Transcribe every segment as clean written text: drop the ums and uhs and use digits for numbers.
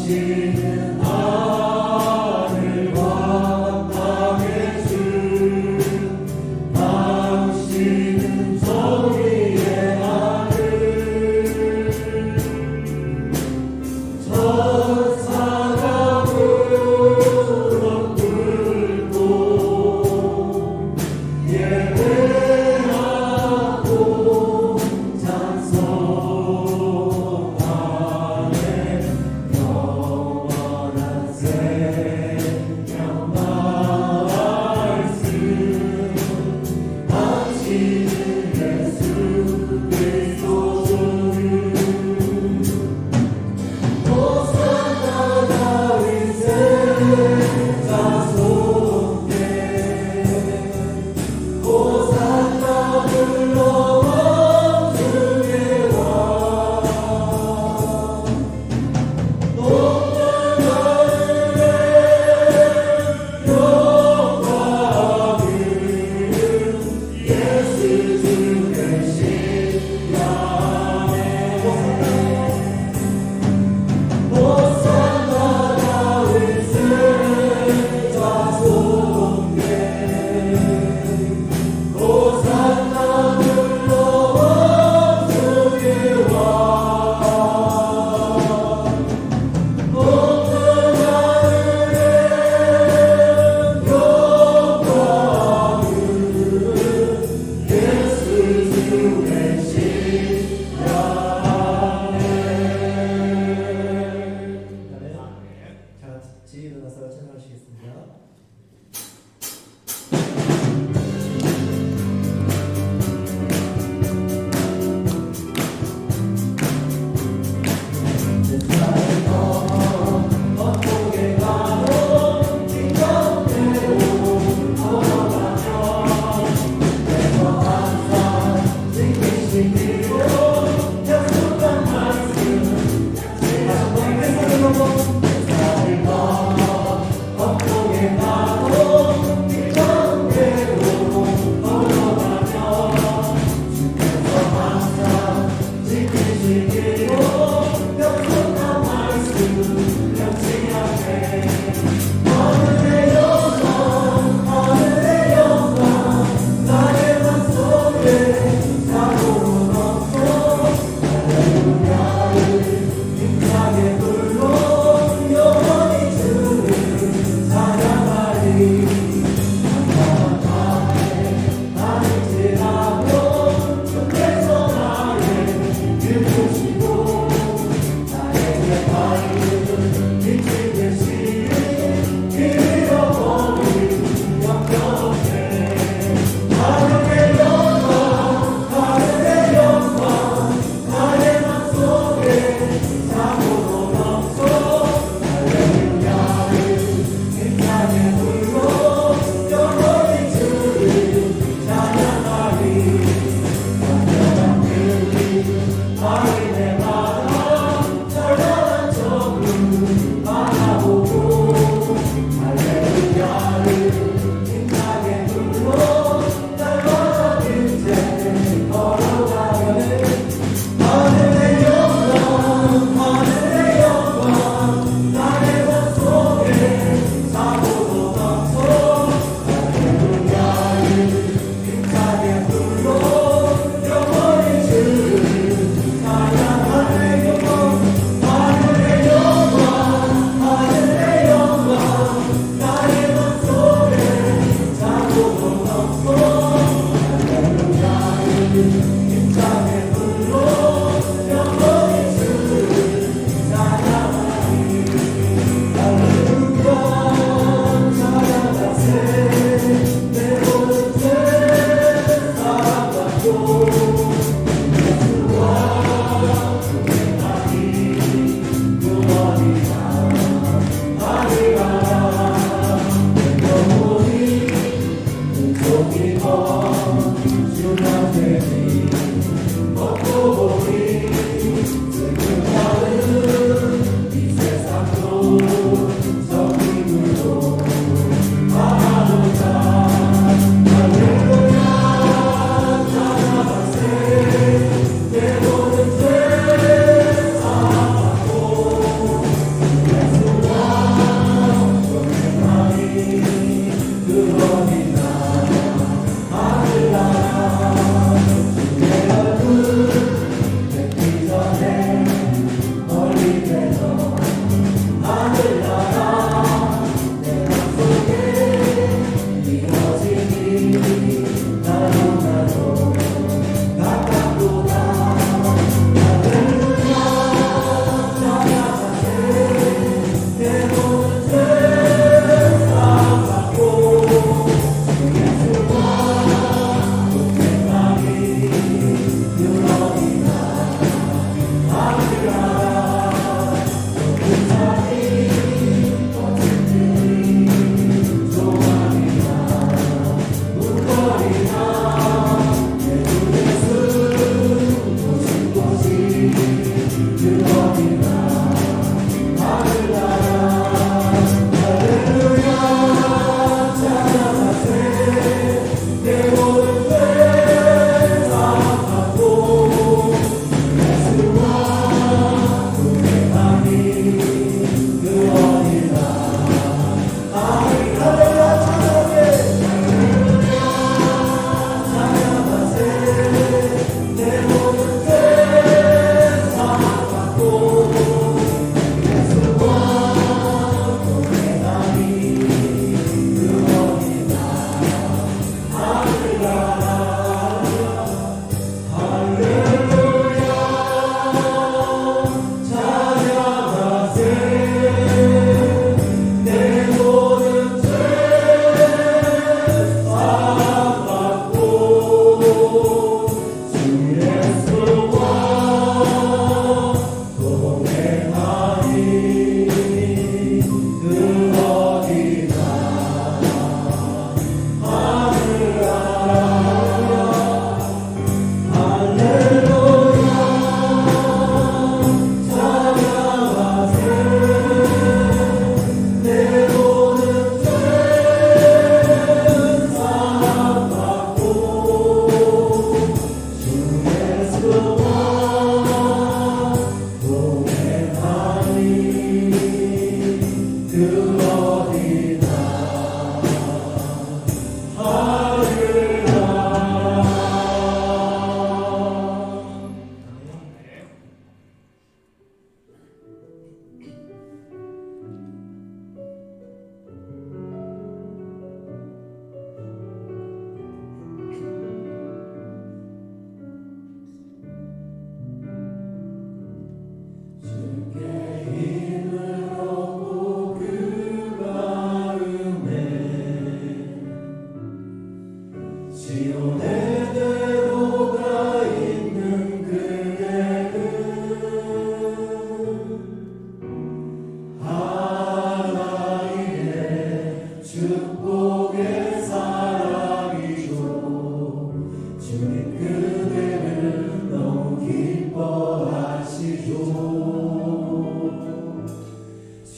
Amen.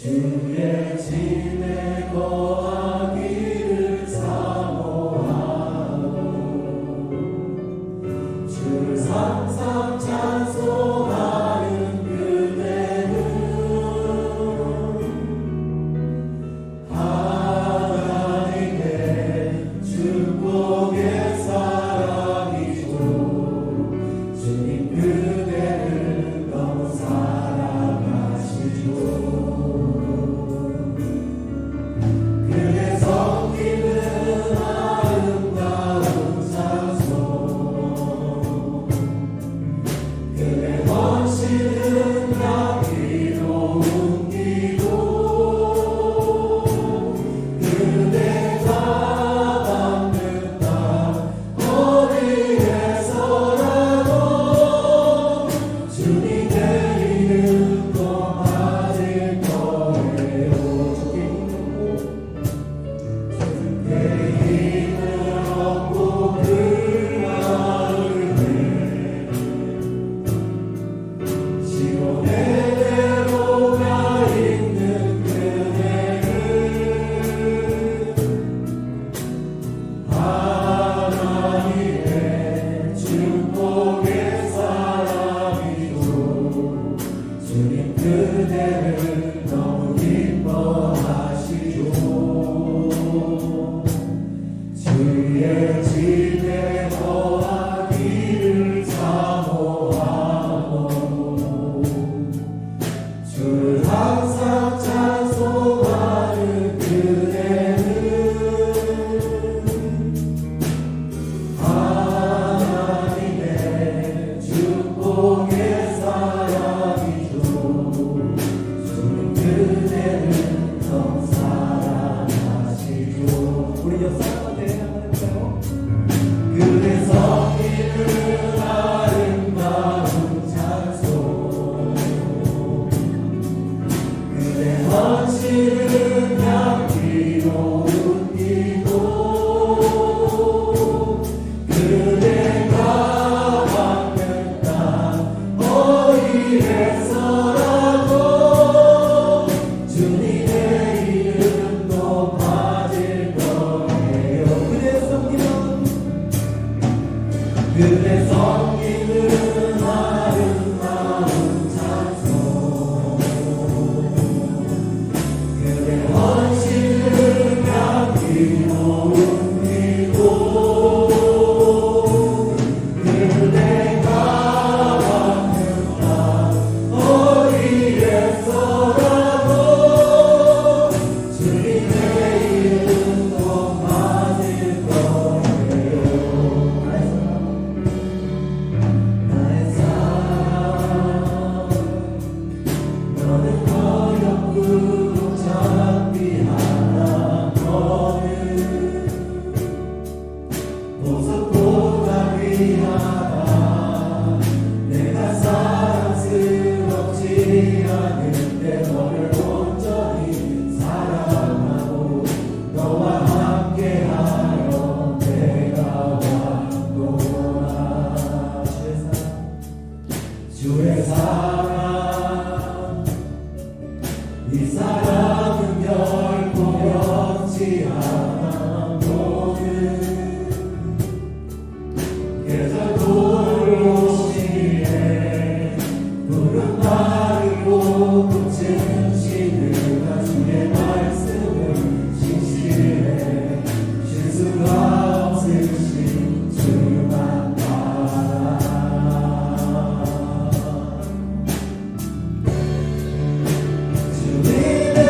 주의 집에 거하기를 사모하고 주를 항상 찬송하는 그대는 하나님의 축복의 사랑이죠. 주님 그대를 너무 사랑하시죠. 그대를 너무 기뻐하시죠. 주의 집에 거하기를 사모하고 주를 항상 찬송하는 그대는 하나님의 축복의 사랑이죠. 그대를 너무 사랑하시죠. 우리 옆사람한테 한번 해볼까요? 그대 성기는 아름다운 찬송 그대 헌신은 향기로운 기도 그대가 받는 땅 어디에서라도 주님의 이름 높아질 거예요. 그대 섬기는 아름다운 찬송 그대 헌신은 향기로운 기도 그대가 받는 땅 어디에서라도 주님의 이름 높아질 거예요. 나의 사랑 너는 어렵고 장비하나 너는 보석보다 귀하다. 내가 사랑스럽지 않은데 너를 온전히 사랑하고 너와 함께하여 내가 왔구나. 주의 사랑 이 사랑은 결코 변치 않아. 너는 계절 돌로시에 푸른 마르고 꽃은 시들가 주의 말씀을 신실해 쉴 수가 없으신 주만 따라 주님의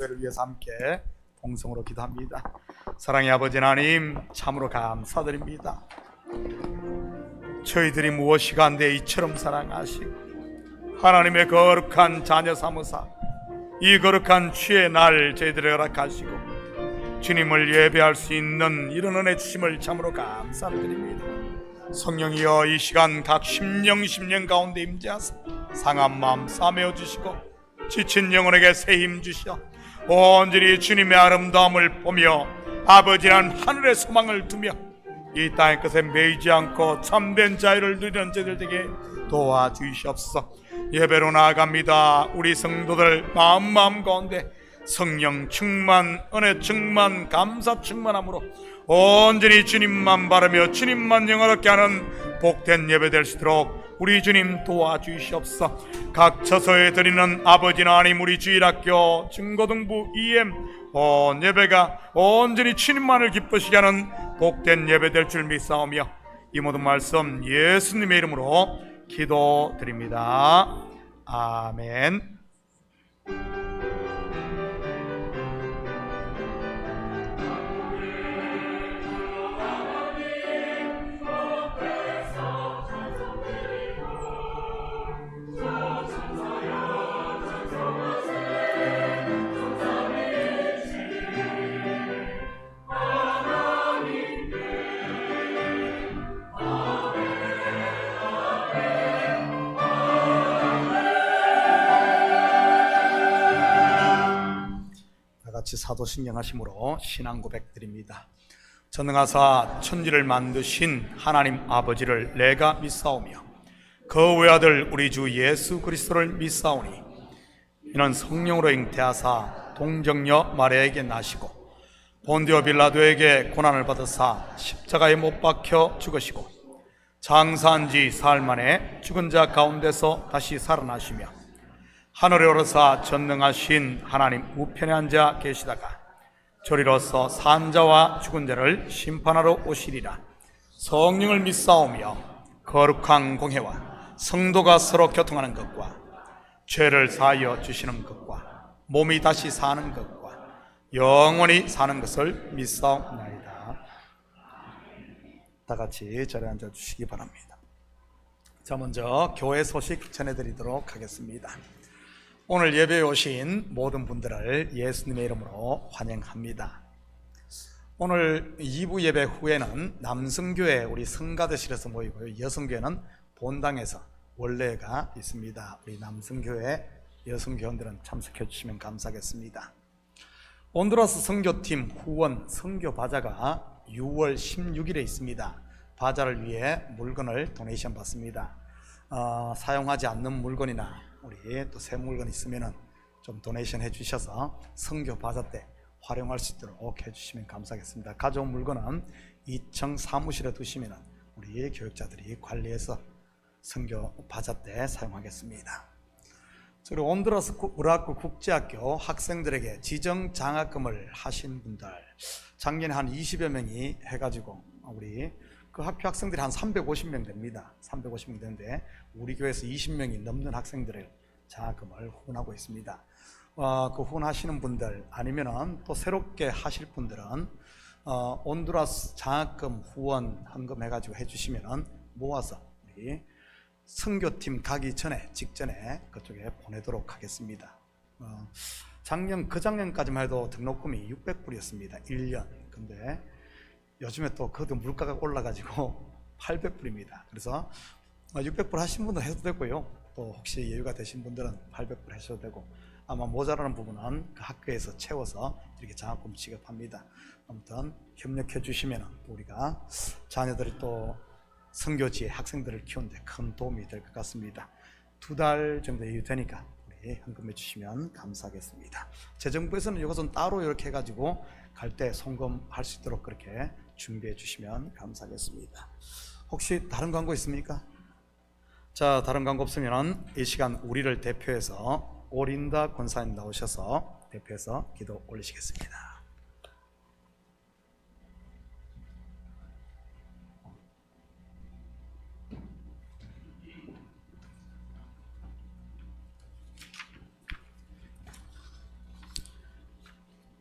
예배를 위해서 함께 동성으로 기도합니다. 사랑의 아버지 하나님, 참으로 감사드립니다. 저희들이 무엇이 간데 이처럼 사랑하시고 하나님의 거룩한 자녀 삼으사 이 거룩한 주의 날 저희들을 허락하시고 주님을 예배할 수 있는 이런 은혜 주심을 참으로 감사드립니다. 성령이여 이 시간 각 심령 가운데 임재하사 상한 마음 싸매어 주시고 지친 영혼에게 새 힘 주시어 온전히 주님의 아름다움을 보며 아버지란 하늘의 소망을 두며 이 땅의 것에 매이지 않고 참된 자유를 누리는 자들에게 도와주시옵소서. 예배로 나아갑니다. 우리 성도들 마음 가운데 성령 충만, 은혜 충만, 감사 충만함으로 온전히 주님만 바라며 주님만 영화롭게 하는 복된 예배 될 수 있도록 우리 주님 도와주시옵소서. 각 처소에 드리는 아버지 하나님, 우리 주일학교 중고등부 EM 온 예배가 온전히 주님만을 기쁘시게 하는 복된 예배 될 줄 믿사오며 이 모든 말씀 예수님의 이름으로 기도드립니다. 아멘. 같이 사도신경 하심으로 신앙 고백 드립니다. 전능하사 천지를 만드신 하나님 아버지를 내가 믿사오며 그 외아들 우리 주 예수 그리스도를 믿사오니 이는 성령으로 잉태하사 동정녀 마리아에게 나시고 본디오 빌라도에게 고난을 받으사 십자가에 못 박혀 죽으시고 장사한 지 사흘 만에 죽은 자 가운데서 다시 살아나시며 하늘에 오르사 전능하신 하나님 우편에 앉아 계시다가 저리로서 산 자와 죽은 자를 심판하러 오시리라. 성령을 믿사오며 거룩한 공회와 성도가 서로 교통하는 것과 죄를 사하여 주시는 것과 몸이 다시 사는 것과 영원히 사는 것을 믿사옵나이다. 다 같이 자리에 앉아 주시기 바랍니다. 자, 먼저 교회 소식 전해드리도록 하겠습니다. 오늘 예배에 오신 모든 분들을 예수님의 이름으로 환영합니다. 오늘 2부 예배 후에는 남성교회 우리 성가대실에서 모이고요, 여성교회는 본당에서 원래가 있습니다. 우리 남성교회 여성교원들은 참석해 주시면 감사하겠습니다. 온두라스 선교팀 후원 선교 바자가 6월 16일에 있습니다. 바자를 위해 물건을 도네이션 받습니다. 사용하지 않는 물건이나 우리 또 새 물건 있으면은 좀 도네이션 해주셔서 선교 바자 때 활용할 수 있도록 해주시면 감사하겠습니다. 가져온 물건은 2층 사무실에 두시면은 우리 교육자들이 관리해서 선교 바자 때 사용하겠습니다. 그리고 온두라스 우라쿠 국제학교 학생들에게 지정 장학금을 하신 분들 작년에 한 20여 명이 해가지고 우리 그 학교 학생들이 한 350명 됩니다. 350명 되는데 우리 교회에서 20명이 넘는 학생들을 장학금을 후원하고 있습니다. 그 후원하시는 분들 아니면은 또 새롭게 하실 분들은 온두라스 장학금 후원 헌금 해가지고 해주시면은 모아서 우리 선교팀 가기 전에 직전에 그쪽에 보내도록 하겠습니다. 작년까지만 해도 등록금이 600불이었습니다. 1년. 근데 요즘에 또 그것도 물가가 올라가지고 800불입니다. 그래서 600불 하신 분도 해도 되고요, 또 혹시 여유가 되신 분들은 800불 하셔도 되고, 아마 모자라는 부분은 그 학교에서 채워서 이렇게 장학금 지급합니다. 아무튼 협력해 주시면 우리가 자녀들이 또 선교지에 학생들을 키우는데 큰 도움이 될 것 같습니다. 2달 정도 여유 되니까 우리 헌금해 주시면 감사하겠습니다. 재정부에서는 이것은 따로 이렇게 해가지고 갈 때 송금할 수 있도록 그렇게 준비해 주시면 감사하겠습니다. 혹시 다른 광고 있습니까? 자, 다른 광고 없으면 이 시간 우리를 대표해서 오린다 권사님 나오셔서 대표해서 기도 올리시겠습니다.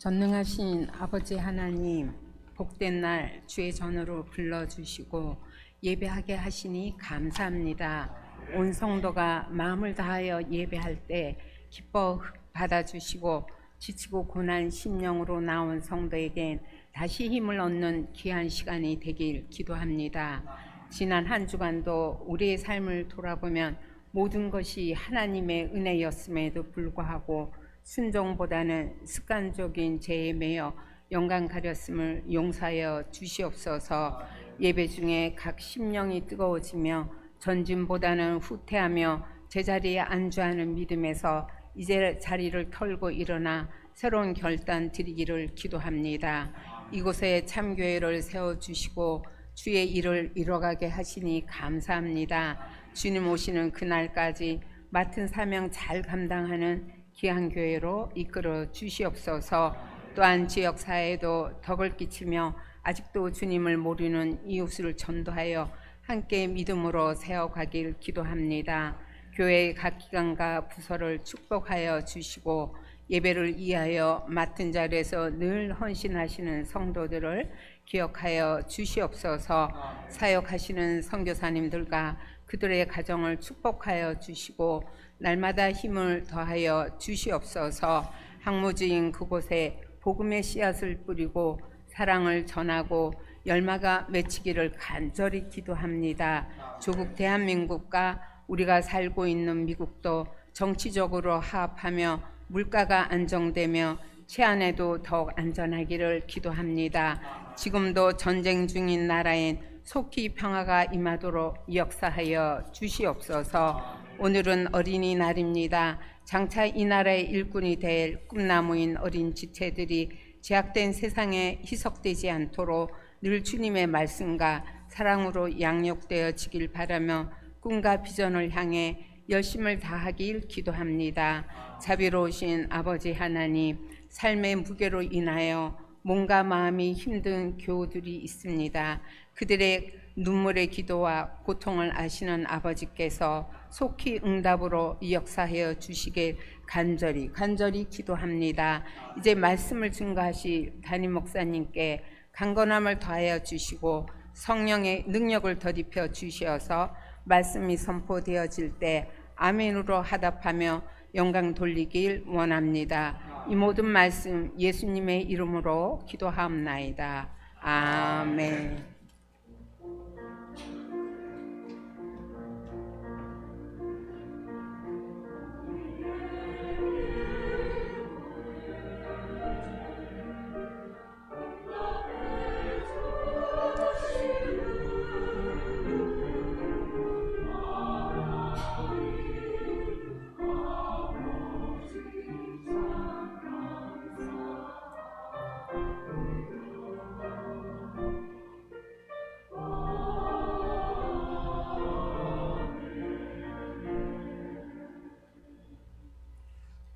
전능하신 아버지 하나님, 복된 날 주의 전으로 불러주시고 예배하게 하시니 감사합니다. 온 성도가 마음을 다하여 예배할 때 기뻐 받아주시고 지치고 고난 심령으로 나온 성도에겐 다시 힘을 얻는 귀한 시간이 되길 기도합니다. 지난 한 주간도 우리의 삶을 돌아보면 모든 것이 하나님의 은혜였음에도 불구하고 순종보다는 습관적인 죄에 매여 영광 가렸음을 용서하여 주시옵소서. 예배 중에 각 심령이 뜨거워지며 전진보다는 후퇴하며 제자리에 안주하는 믿음에서 이제 자리를 털고 일어나 새로운 결단 드리기를 기도합니다. 이곳에 참교회를 세워주시고 주의 일을 이뤄가게 하시니 감사합니다. 주님 오시는 그날까지 맡은 사명 잘 감당하는 귀한 교회로 이끌어 주시옵소서. 또한 지역사회에도 덕을 끼치며 아직도 주님을 모르는 이웃을 전도하여 함께 믿음으로 세워가길 기도합니다. 교회의 각 기관과 부서를 축복하여 주시고 예배를 위하여 맡은 자리에서 늘 헌신하시는 성도들을 기억하여 주시옵소서. 사역하시는 선교사님들과 그들의 가정을 축복하여 주시고 날마다 힘을 더하여 주시옵소서. 학무지인 그곳에 복음의 씨앗을 뿌리고 사랑을 전하고 열마가 맺히기를 간절히 기도합니다. 조국 대한민국과 우리가 살고 있는 미국도 정치적으로 화합하며 물가가 안정되며 치안에도 더욱 안전하기를 기도합니다. 지금도 전쟁 중인 나라엔 속히 평화가 임하도록 역사하여 주시옵소서. 오늘은 어린이날입니다. 장차 이 나라의 일꾼이 될 꿈나무인 어린 지체들이 제약된 세상에 희석되지 않도록 늘 주님의 말씀과 사랑으로 양육되어지길 바라며 꿈과 비전을 향해 열심을 다하길 기도합니다. 자비로우신 아버지 하나님, 삶의 무게로 인하여 몸과 마음이 힘든 교우들이 있습니다. 그들의 눈물의 기도와 고통을 아시는 아버지께서 속히 응답으로 역사하여 주시길 간절히 기도합니다. 이제 말씀을 증거하실 담임 목사님께 강건함을 더하여 주시고 성령의 능력을 덧입혀 주시어서 말씀이 선포되어질 때 아멘으로 화답하며 영광 돌리길 원합니다. 이 모든 말씀 예수님의 이름으로 기도하옵나이다. 아멘.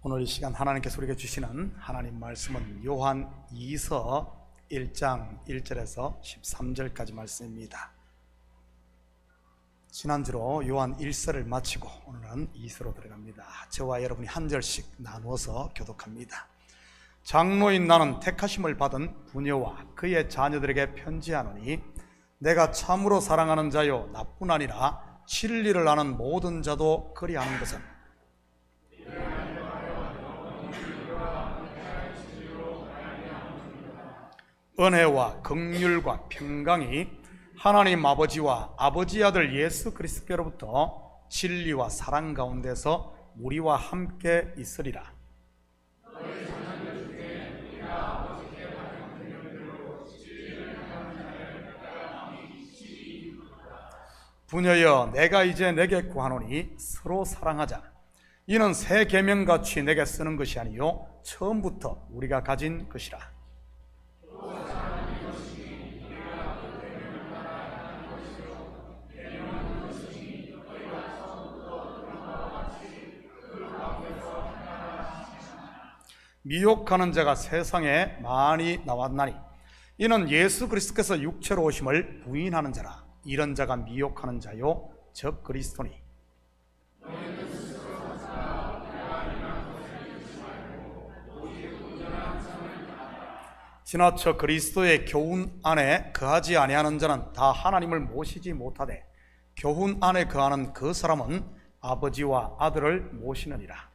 오늘 이 시간 하나님께서 우리에게 주시는 하나님 말씀은 요한 2서 1장 1절에서 13절까지 말씀입니다. 지난주로 요한 1서를 마치고 오늘은 2서로 들어갑니다. 저와 여러분이 한 절씩 나누어서 교독합니다. 장로인 나는 택하심을 받은 부녀와 그의 자녀들에게 편지하노니 내가 참으로 사랑하는 자요 나뿐 아니라 진리를 아는 모든 자도 그리하는 것은 은혜와 긍휼과 평강이 하나님 아버지와 아버지 아들 예수 그리스도께로부터 진리와 사랑 가운데서 우리와 함께 있으리라. 부녀여 내가 이제 내게 구하노니 서로 사랑하자. 이는 새 계명같이 내게 쓰는 것이 아니요 처음부터 우리가 가진 것이라. 미혹하는 자가 세상에 많이 나왔나니 이는 예수 그리스도께서 육체로 오심을 부인하는 자라. 이런 자가 미혹하는 자요 즉 그리스도니. 지나쳐 그리스도의 교훈 안에 거하지 아니하는 자는 다 하나님을 모시지 못하되 교훈 안에 거하는 그 사람은 아버지와 아들을 모시느니라.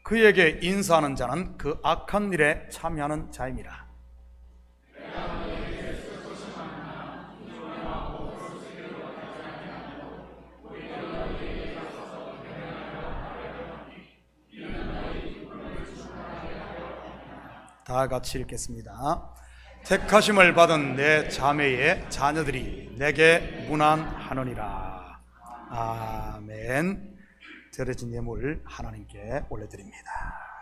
그에게 인사하는 자는 그 악한 일에 참여하는 자임이라. 다 같이 읽겠습니다. 택하심을 받은 내 자매의 자녀들이 내게 문안하느니라. 아멘. 드려진 예물 하나님께 올려드립니다.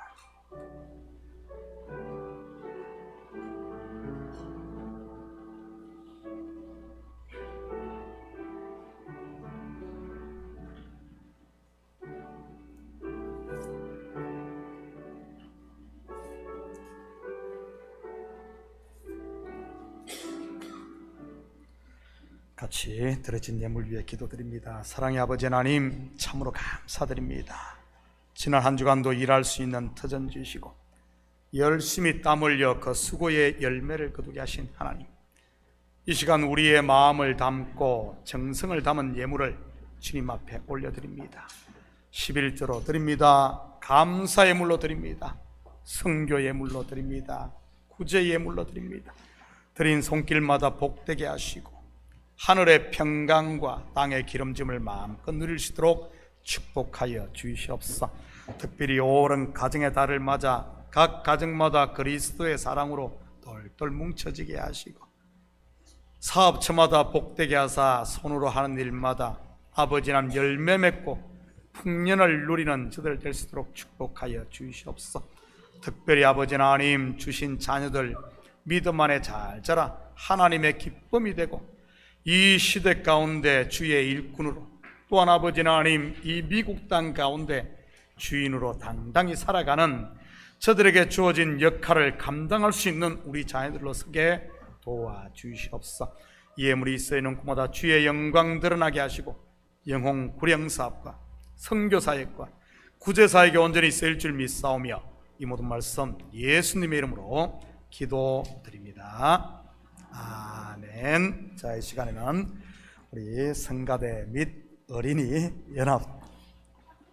같이 드려진 예물 위해 기도드립니다. 사랑의 아버지 하나님, 참으로 감사드립니다. 지난 한 주간도 일할 수 있는 터전 주시고 열심히 땀 흘려 그 수고의 열매를 거두게 하신 하나님, 이 시간 우리의 마음을 담고 정성을 담은 예물을 주님 앞에 올려드립니다. 11조로 드립니다. 감사 예물로 드립니다. 성교 예물로 드립니다. 구제 예물로 드립니다. 드린 손길마다 복되게 하시고 하늘의 평강과 땅의 기름짐을 마음껏 누릴 수 있도록 축복하여 주시옵소서. 특별히 오랜 가정의 달을 맞아 각 가정마다 그리스도의 사랑으로 똘똘 뭉쳐지게 하시고 사업처마다 복되게 하사 손으로 하는 일마다 아버지는 열매 맺고 풍년을 누리는 저들 될 수 있도록 축복하여 주시옵소서. 특별히 아버지 하나님 주신 자녀들 믿음 안에 잘 자라 하나님의 기쁨이 되고 이 시대 가운데 주의 일꾼으로, 또한 아버지 하나님 이 미국 땅 가운데 주인으로 당당히 살아가는 저들에게 주어진 역할을 감당할 수 있는 우리 자녀들로 서게 도와주시옵소서. 이 예물이 쓰이는 곳마다 주의 영광 드러나게 하시고 영혼 구령사업과 선교사역과 구제사역에 온전히 쓰일 줄 믿사오며 이 모든 말씀 예수님의 이름으로 기도드립니다. 아멘. 자, 이 시간에는 우리 성가대 및 어린이 연합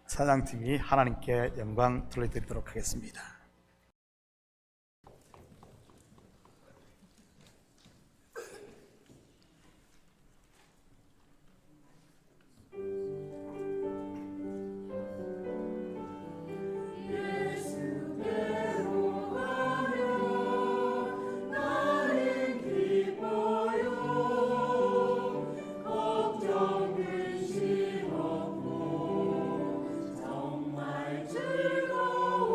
찬양팀이 하나님께 영광 돌려드리도록 하겠습니다. 즐거워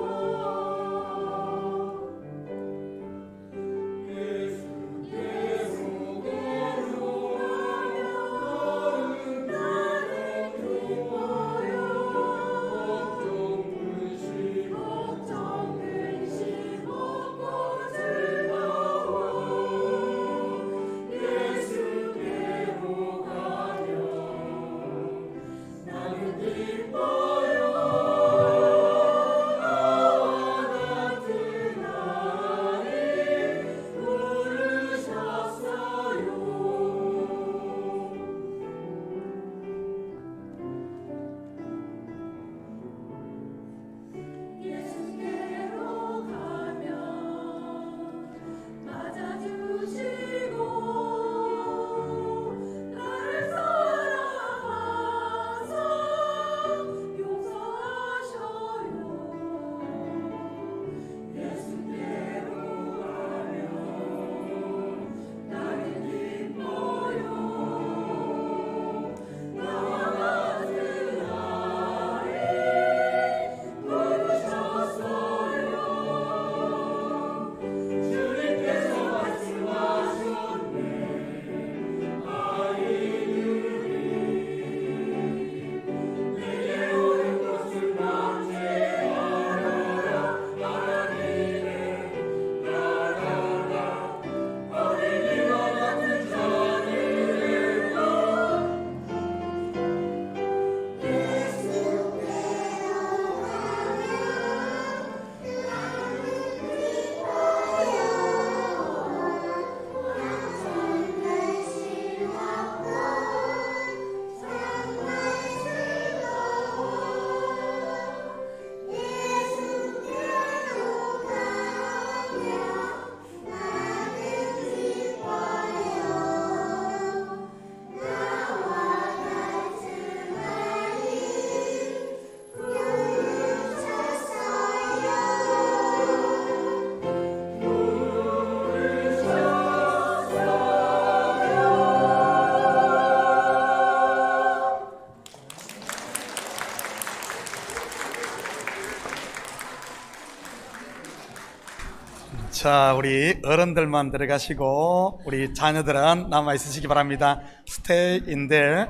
자, 우리 어른들만 들어가시고 우리 자녀들은 남아 있으시기 바랍니다. Stay in there.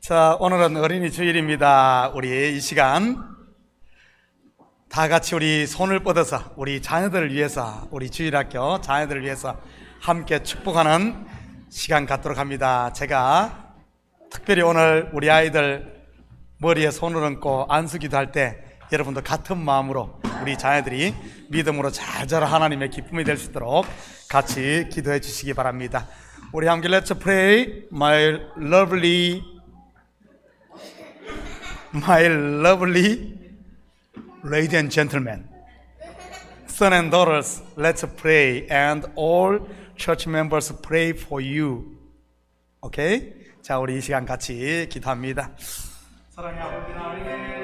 자, 오늘은 어린이 주일입니다. 우리 이 시간 다 같이 우리 손을 뻗어서 우리 자녀들을 위해서, 우리 주일학교 자녀들을 위해서 함께 축복하는 시간 갖도록 합니다. 제가 특별히 오늘 우리 아이들 머리에 손을 얹고 안수기도 할 때 여러분도 같은 마음으로 우리 자녀들이 믿음으로 잘 자라 하나님의 기쁨이 될 수 있도록 같이 기도해 주시기 바랍니다. 우리 함께 Let's pray. My lovely ladies and gentlemen, son and daughters, let's pray, and all church members pray for you. 오케이? 자, 우리 이 시간 같이 기도합니다. 사랑의 아버지 하나님,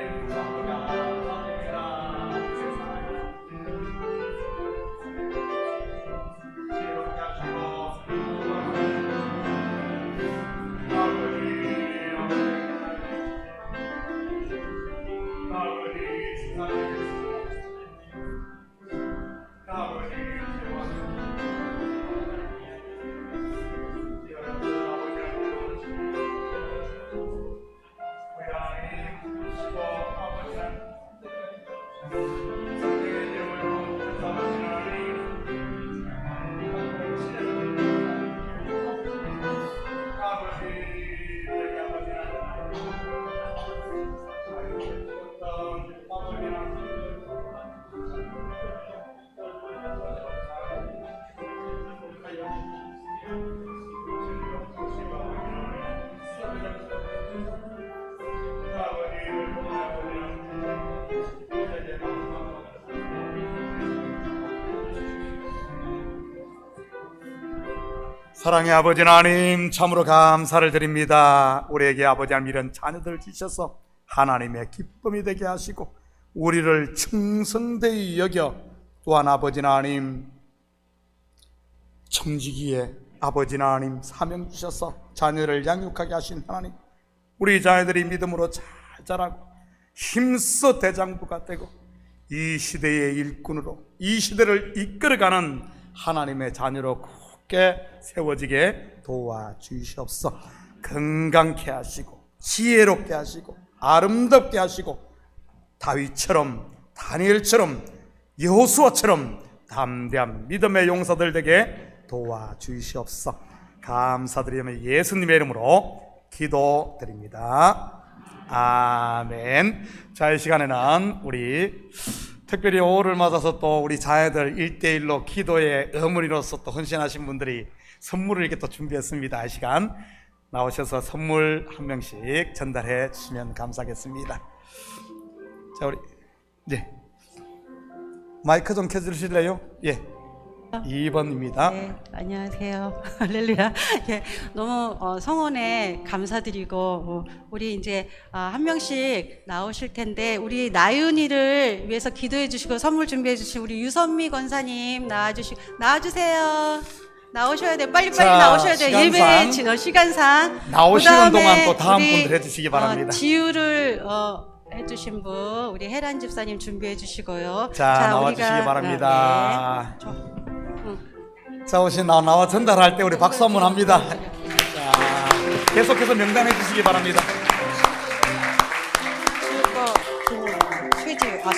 사랑의 아버지 하나님, 참으로 감사를 드립니다. 우리에게 아버지 하나님 이런 자녀들 주셔서 하나님의 기쁨이 되게 하시고 우리를 충성되이 여겨 또한 아버지 하나님 청지기에 아버지 하나님 사명 주셔서 자녀를 양육하게 하신 하나님, 우리 자녀들이 믿음으로 잘 자라고 힘써 대장부가 되고 이 시대의 일꾼으로 이 시대를 이끌어가는 하나님의 자녀로 굳게 세워지게 도와주시옵소서. 건강케 하시고 지혜롭게 하시고 아름답게 하시고 다윗처럼 다니엘처럼 여호수아처럼 담대한 믿음의 용사들 되게 도와주시옵소서. 감사드리며 예수님의 이름으로 기도드립니다. 아멘. 자, 이 시간에는 우리 특별히 5월을 맞아서 또 우리 자녀들 1대1로 기도의 어머니로서 또 헌신하신 분들이 선물을 이렇게 또 준비했습니다. 이 시간 나오셔서 선물 한 명씩 전달해 주시면 감사하겠습니다. 자, 우리 마이크 좀 켜주실래요? 2번입니다. 네, 안녕하세요. 할렐루야. 예, 너무 성원에 감사드리고 우리 이제 한 명씩 나오실 텐데 우리 나윤이를 위해서 기도해 주시고 선물 준비해 주신 우리 유선미 권사님 나와주세요. 나오셔야 돼. 빨리 나오셔야 돼요. 예배 시간상 나오시는 동안 또 다음 분들 해주시기 바랍니다. 지유를 해주신 분 우리 혜란 집사님 준비해 주시고요. 자, 나와주시기 바랍니다. 자, 오신 나와 전달할 때 우리 박수 한번 합니다. 자, 계속해서 명단해 주시기 바랍니다.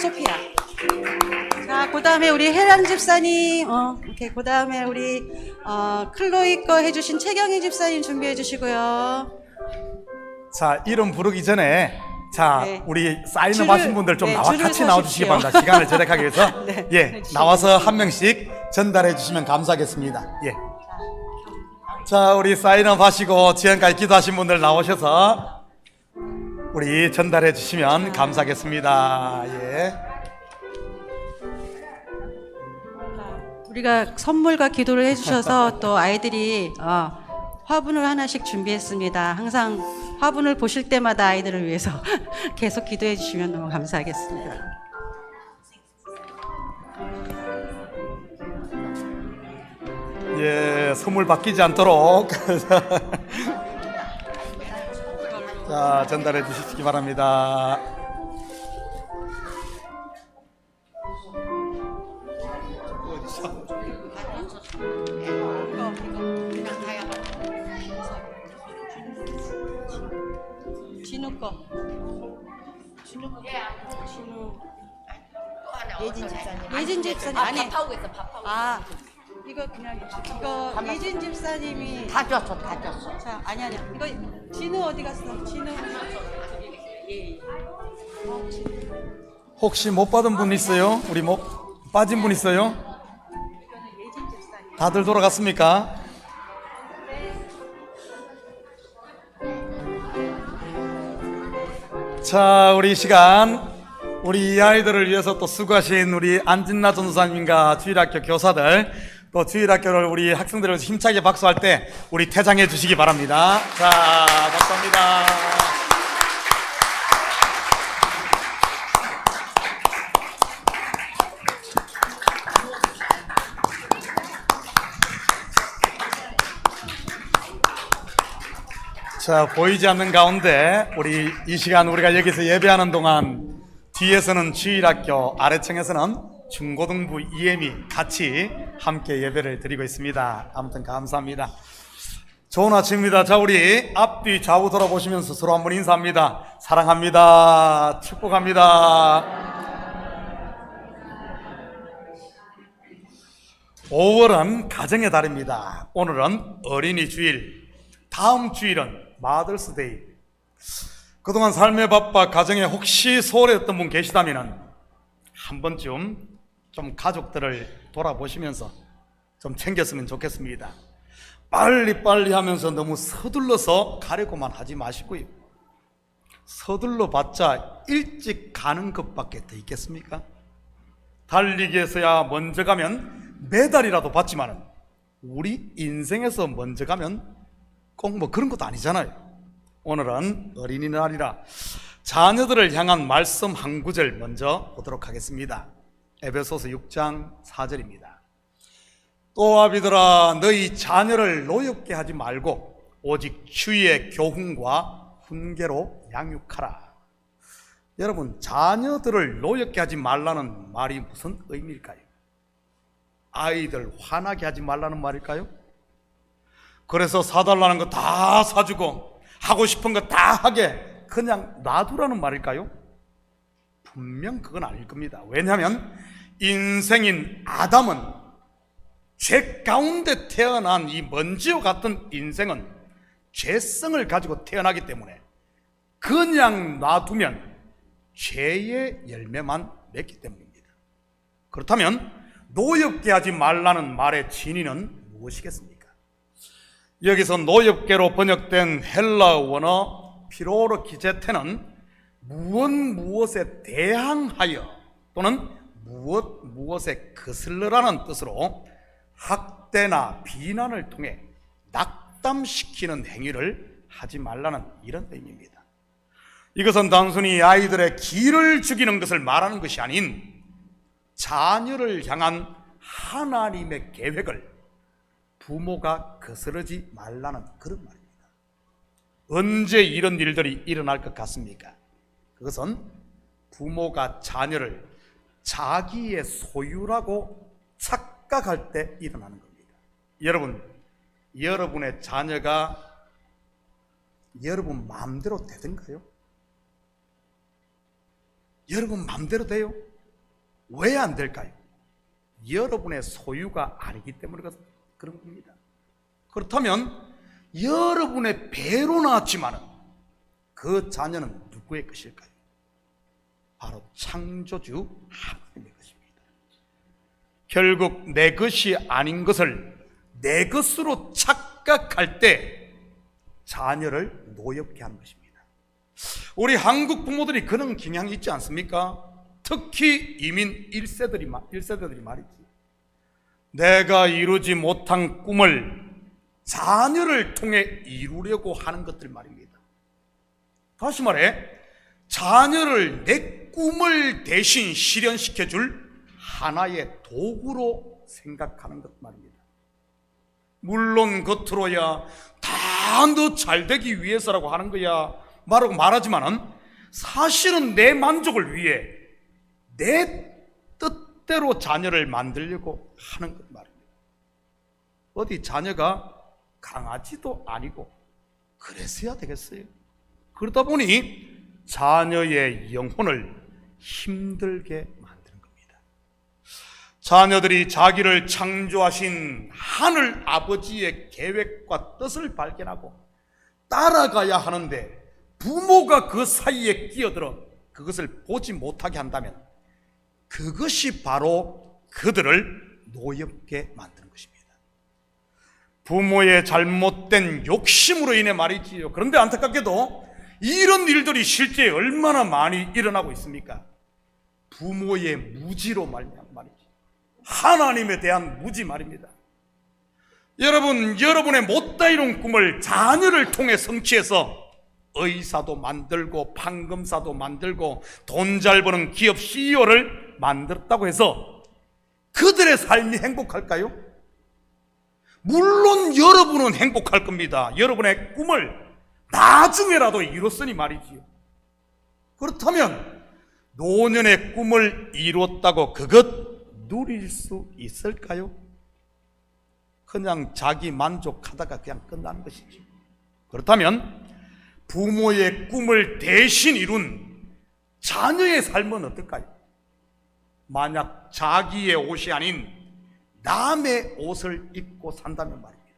소피아. 자, 그 다음에 우리 혜란 집사님, 그 다음에 우리 클로이 거 해주신 최경희 집사님 준비해 주시고요. 자, 이름 부르기 전에 네. 우리 사인업 하신 분들 좀 같이 나와주시기 바랍니다. 시간을 절약하기 위해서 네. 나와서 한 명씩 전달해 주시면 감사하겠습니다. 자, 우리 사인업 하시고 지금까지 기도하신 분들 나오셔서 우리 전달해 주시면 감사하겠습니다. 우리가 선물과 기도를 해주셔서 또 아이들이 화분을 하나씩 준비했습니다. 항상 화분을 보실 때마다 아이들을 위해서 계속 기도해 주시면 너무 감사하겠습니다. 선물 바뀌지 않도록 자, 전달해 주시기 바랍니다. 어디서? 진우 거. 진우 거. 진우. 예진 집사님. 예진 집사님 아니. 밥하고 있어, 밥하고. 아 이거 그냥 이거 예진 집사님이 다 줬어, 다 줬어. 자 아니 아니야 이거 진우 어디 갔어? 진우. 혹시 못 받은 분 있어요? 우리 뭐 빠진 분 있어요? 다들 돌아갔습니까? 자, 우리 이 시간 우리 이 아이들을 위해서 또 수고하신 우리 안진나 전도사님과 주일학교 교사들 또 주일학교를 우리 학생들을 위해서 힘차게 박수할 때 우리 퇴장해 주시기 바랍니다. 자, 감사합니다. 자, 보이지 않는 가운데 우리 이 시간 우리가 여기서 예배하는 동안 뒤에서는 주일학교, 아래층에서는 중고등부 EM이 같이 함께 예배를 드리고 있습니다. 아무튼 감사합니다. 좋은 아침입니다. 자, 우리 앞뒤 좌우 돌아보시면서 서로 한번 인사합니다. 사랑합니다. 축복합니다. 5월은 가정의 달입니다. 오늘은 어린이 주일, 다음 주일은 마더스데이. 그동안 삶의 바빠 가정에 혹시 소홀했던 분 계시다면 한 번쯤 좀 가족들을 돌아보시면서 좀 챙겼으면 좋겠습니다. 빨리빨리 하면서 너무 서둘러서 가려고만 하지 마시고요. 서둘러 봤자 일찍 가는 것밖에 더 있겠습니까? 달리기에서야 먼저 가면 메달이라도 받지만은 우리 인생에서 먼저 가면 꼭 뭐 그런 것도 아니잖아요. 오늘은 어린이날이라 자녀들을 향한 말씀 한 구절 먼저 보도록 하겠습니다. 에베소서 6장 4절입니다. 또 아비들아 너희 자녀를 노엽게 하지 말고 오직 주의 교훈과 훈계로 양육하라. 여러분, 자녀들을 노엽게 하지 말라는 말이 무슨 의미일까요? 아이들 화나게 하지 말라는 말일까요? 그래서 사달라는 거 다 사주고 하고 싶은 거 다 하게 그냥 놔두라는 말일까요? 분명 그건 아닐 겁니다. 왜냐하면 인생인 아담은 죄 가운데 태어난 이 먼지와 같은 인생은 죄성을 가지고 태어나기 때문에 그냥 놔두면 죄의 열매만 맺기 때문입니다. 그렇다면 노엽게 하지 말라는 말의 진의는 무엇이겠습니까? 여기서 노엽계로 번역된 헬라어 원어 피로르키제테는 무엇에 대항하여 또는 무엇에 거슬러라는 뜻으로 학대나 비난을 통해 낙담시키는 행위를 하지 말라는 이런 의미입니다. 이것은 단순히 아이들의 기를 죽이는 것을 말하는 것이 아닌 자녀를 향한 하나님의 계획을 부모가 거스르지 말라는 그런 말입니다. 언제 이런 일들이 일어날 것 같습니까? 그것은 부모가 자녀를 자기의 소유라고 착각할 때 일어나는 겁니다. 여러분, 여러분의 자녀가 여러분 마음대로 되던가요? 여러분 마음대로 돼요? 왜 안 될까요? 여러분의 소유가 아니기 때문에 그런 겁니다. 그렇다면 여러분의 배로 낳았지만 그 자녀는 누구의 것일까요? 바로 창조주 하나님의 것입니다. 결국 내 것이 아닌 것을 내 것으로 착각할 때 자녀를 노엽게 하는 것입니다. 우리 한국 부모들이 그런 경향이 있지 않습니까? 특히 이민 1세들이 말이지. 내가 이루지 못한 꿈을 자녀를 통해 이루려고 하는 것들 말입니다. 다시 말해, 자녀를 내 꿈을 대신 실현시켜 줄 하나의 도구로 생각하는 것 말입니다. 물론 겉으로야 다 너 잘되기 위해서라고 하는 거야 말하고 말하지만은 사실은 내 만족을 위해 내 뜻대로 자녀를 만들려고 하는 것 말입니다. 어디 자녀가 강아지도 아니고 그랬어야 되겠어요? 그러다 보니 자녀의 영혼을 힘들게 만드는 겁니다. 자녀들이 자기를 창조하신 하늘 아버지의 계획과 뜻을 발견하고 따라가야 하는데 부모가 그 사이에 끼어들어 그것을 보지 못하게 한다면 그것이 바로 그들을 노엽게 만드는 것입니다. 부모의 잘못된 욕심으로 인해 말이지요. 그런데 안타깝게도 이런 일들이 실제 얼마나 많이 일어나고 있습니까? 부모의 무지로 말이죠. 하나님에 대한 무지 말입니다. 여러분, 여러분의 못다 이룬 꿈을 자녀를 통해 성취해서 의사도 만들고 판검사도 만들고 돈 잘 버는 기업 CEO를 만들었다고 해서 그들의 삶이 행복할까요? 물론 여러분은 행복할 겁니다. 여러분의 꿈을 나중에라도 이뤘으니 말이지요. 그렇다면 노년의 꿈을 이뤘다고 그것 누릴 수 있을까요? 그냥 자기 만족하다가 그냥 끝나는 것이죠. 그렇다면 부모의 꿈을 대신 이룬 자녀의 삶은 어떨까요? 만약 자기의 옷이 아닌 남의 옷을 입고 산다면 말입니다.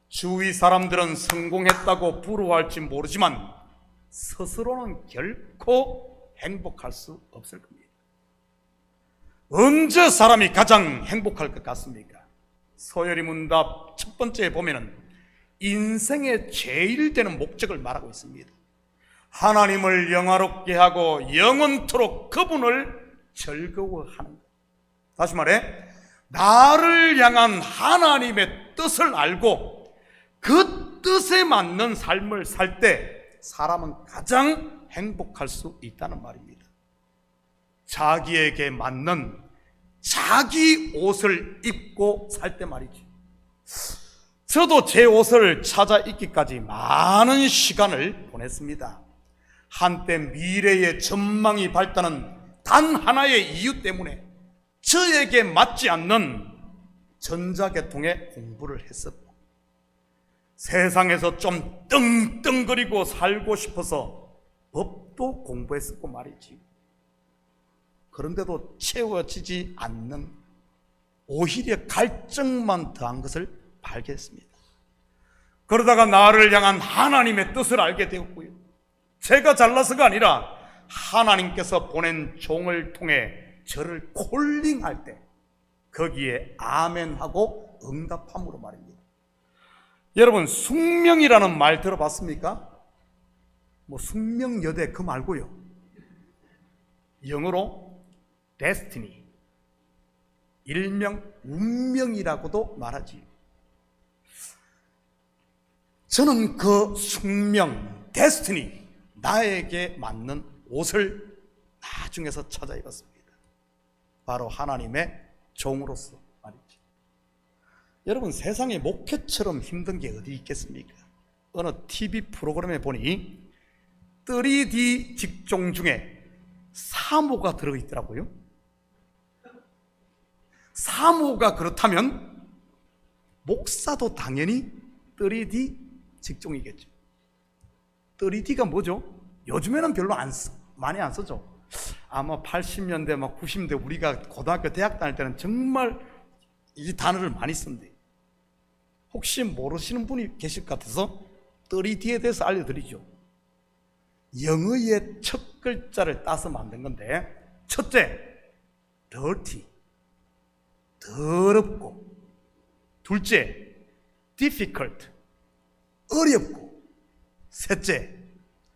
주위 사람들은 성공했다고 부러워할지 모르지만 스스로는 결코 행복할 수 없을 겁니다. 언제 사람이 가장 행복할 것 같습니까? 서열이 문답 첫 번째에 보면은 인생의 제일 되는 목적을 말하고 있습니다. 하나님을 영화롭게 하고 영원토록 그분을 즐거워하는 것. 다시 말해 나를 향한 하나님의 뜻을 알고 그 뜻에 맞는 삶을 살 때 사람은 가장 행복할 수 있다는 말입니다. 자기에게 맞는 자기 옷을 입고 살 때 말이죠. 저도 제 옷을 찾아 입기까지 많은 시간을 보냈습니다. 한때 미래의 전망이 밝다는 단 하나의 이유 때문에 저에게 맞지 않는 전자계통의 공부를 했었고, 세상에서 좀 떵떵거리고 살고 싶어서 법도 공부했었고 말이지. 그런데도 채워지지 않는 오히려 갈증만 더한 것을 발견했습니다. 그러다가 나를 향한 하나님의 뜻을 알게 되었고요. 제가 잘나서가 아니라 하나님께서 보낸 종을 통해 저를 콜링할 때 거기에 아멘하고 응답함으로 말입니다. 여러분, 숙명이라는 말 들어봤습니까? 뭐 숙명여대 그 말고요. 영어로 destiny, 일명 운명이라고도 말하지. 저는 그 숙명, destiny, 나에게 맞는 옷을 나중에서 찾아 입었습니다. 바로 하나님의 종으로서 말이죠. 여러분, 세상에 목회처럼 힘든 게 어디 있겠습니까? 어느 TV 프로그램에 보니 3D 직종 중에 사모가 들어있더라고요. 사모가 그렇다면 목사도 당연히 3D 직종이겠죠. 3D가 뭐죠? 요즘에는 별로 많이 안 쓰죠. 아마 80년대 막 90년대 우리가 고등학교 대학 다닐 때는 정말 이 단어를 많이 쓴대. 혹시 모르시는 분이 계실 것 같아서 3D에 대해서 알려드리죠. 영어의 첫 글자를 따서 만든 건데, 첫째, dirty, 더럽고, 둘째, difficult, 어렵고, 셋째,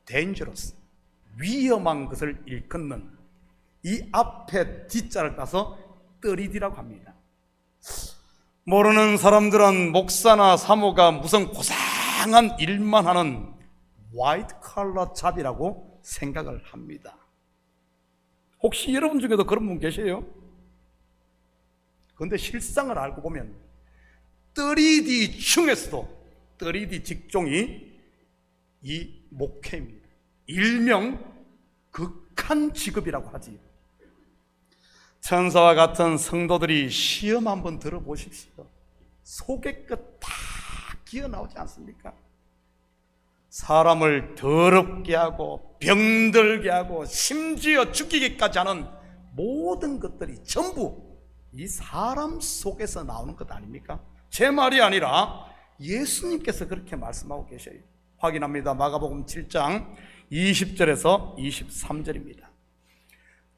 dangerous, 위험한 것을 일컫는 이 앞에 D자를 따서 3D라고 합니다. 모르는 사람들은 목사나 사모가 무슨 고상한 일만 하는 화이트 칼라 잡이라고 생각을 합니다. 혹시 여러분 중에도 그런 분 계세요? 그런데 실상을 알고 보면 3D 중에서도 3D 직종이 이 목회입니다. 일명 극한 직업이라고 하지. 천사와 같은 성도들이 시험 한번 들어보십시오. 속의 것 다 기어 나오지 않습니까? 사람을 더럽게 하고 병들게 하고 심지어 죽이기까지 하는 모든 것들이 전부 이 사람 속에서 나오는 것 아닙니까? 제 말이 아니라 예수님께서 그렇게 말씀하고 계셔요. 확인합니다. 마가복음 7장 20절에서 23절입니다.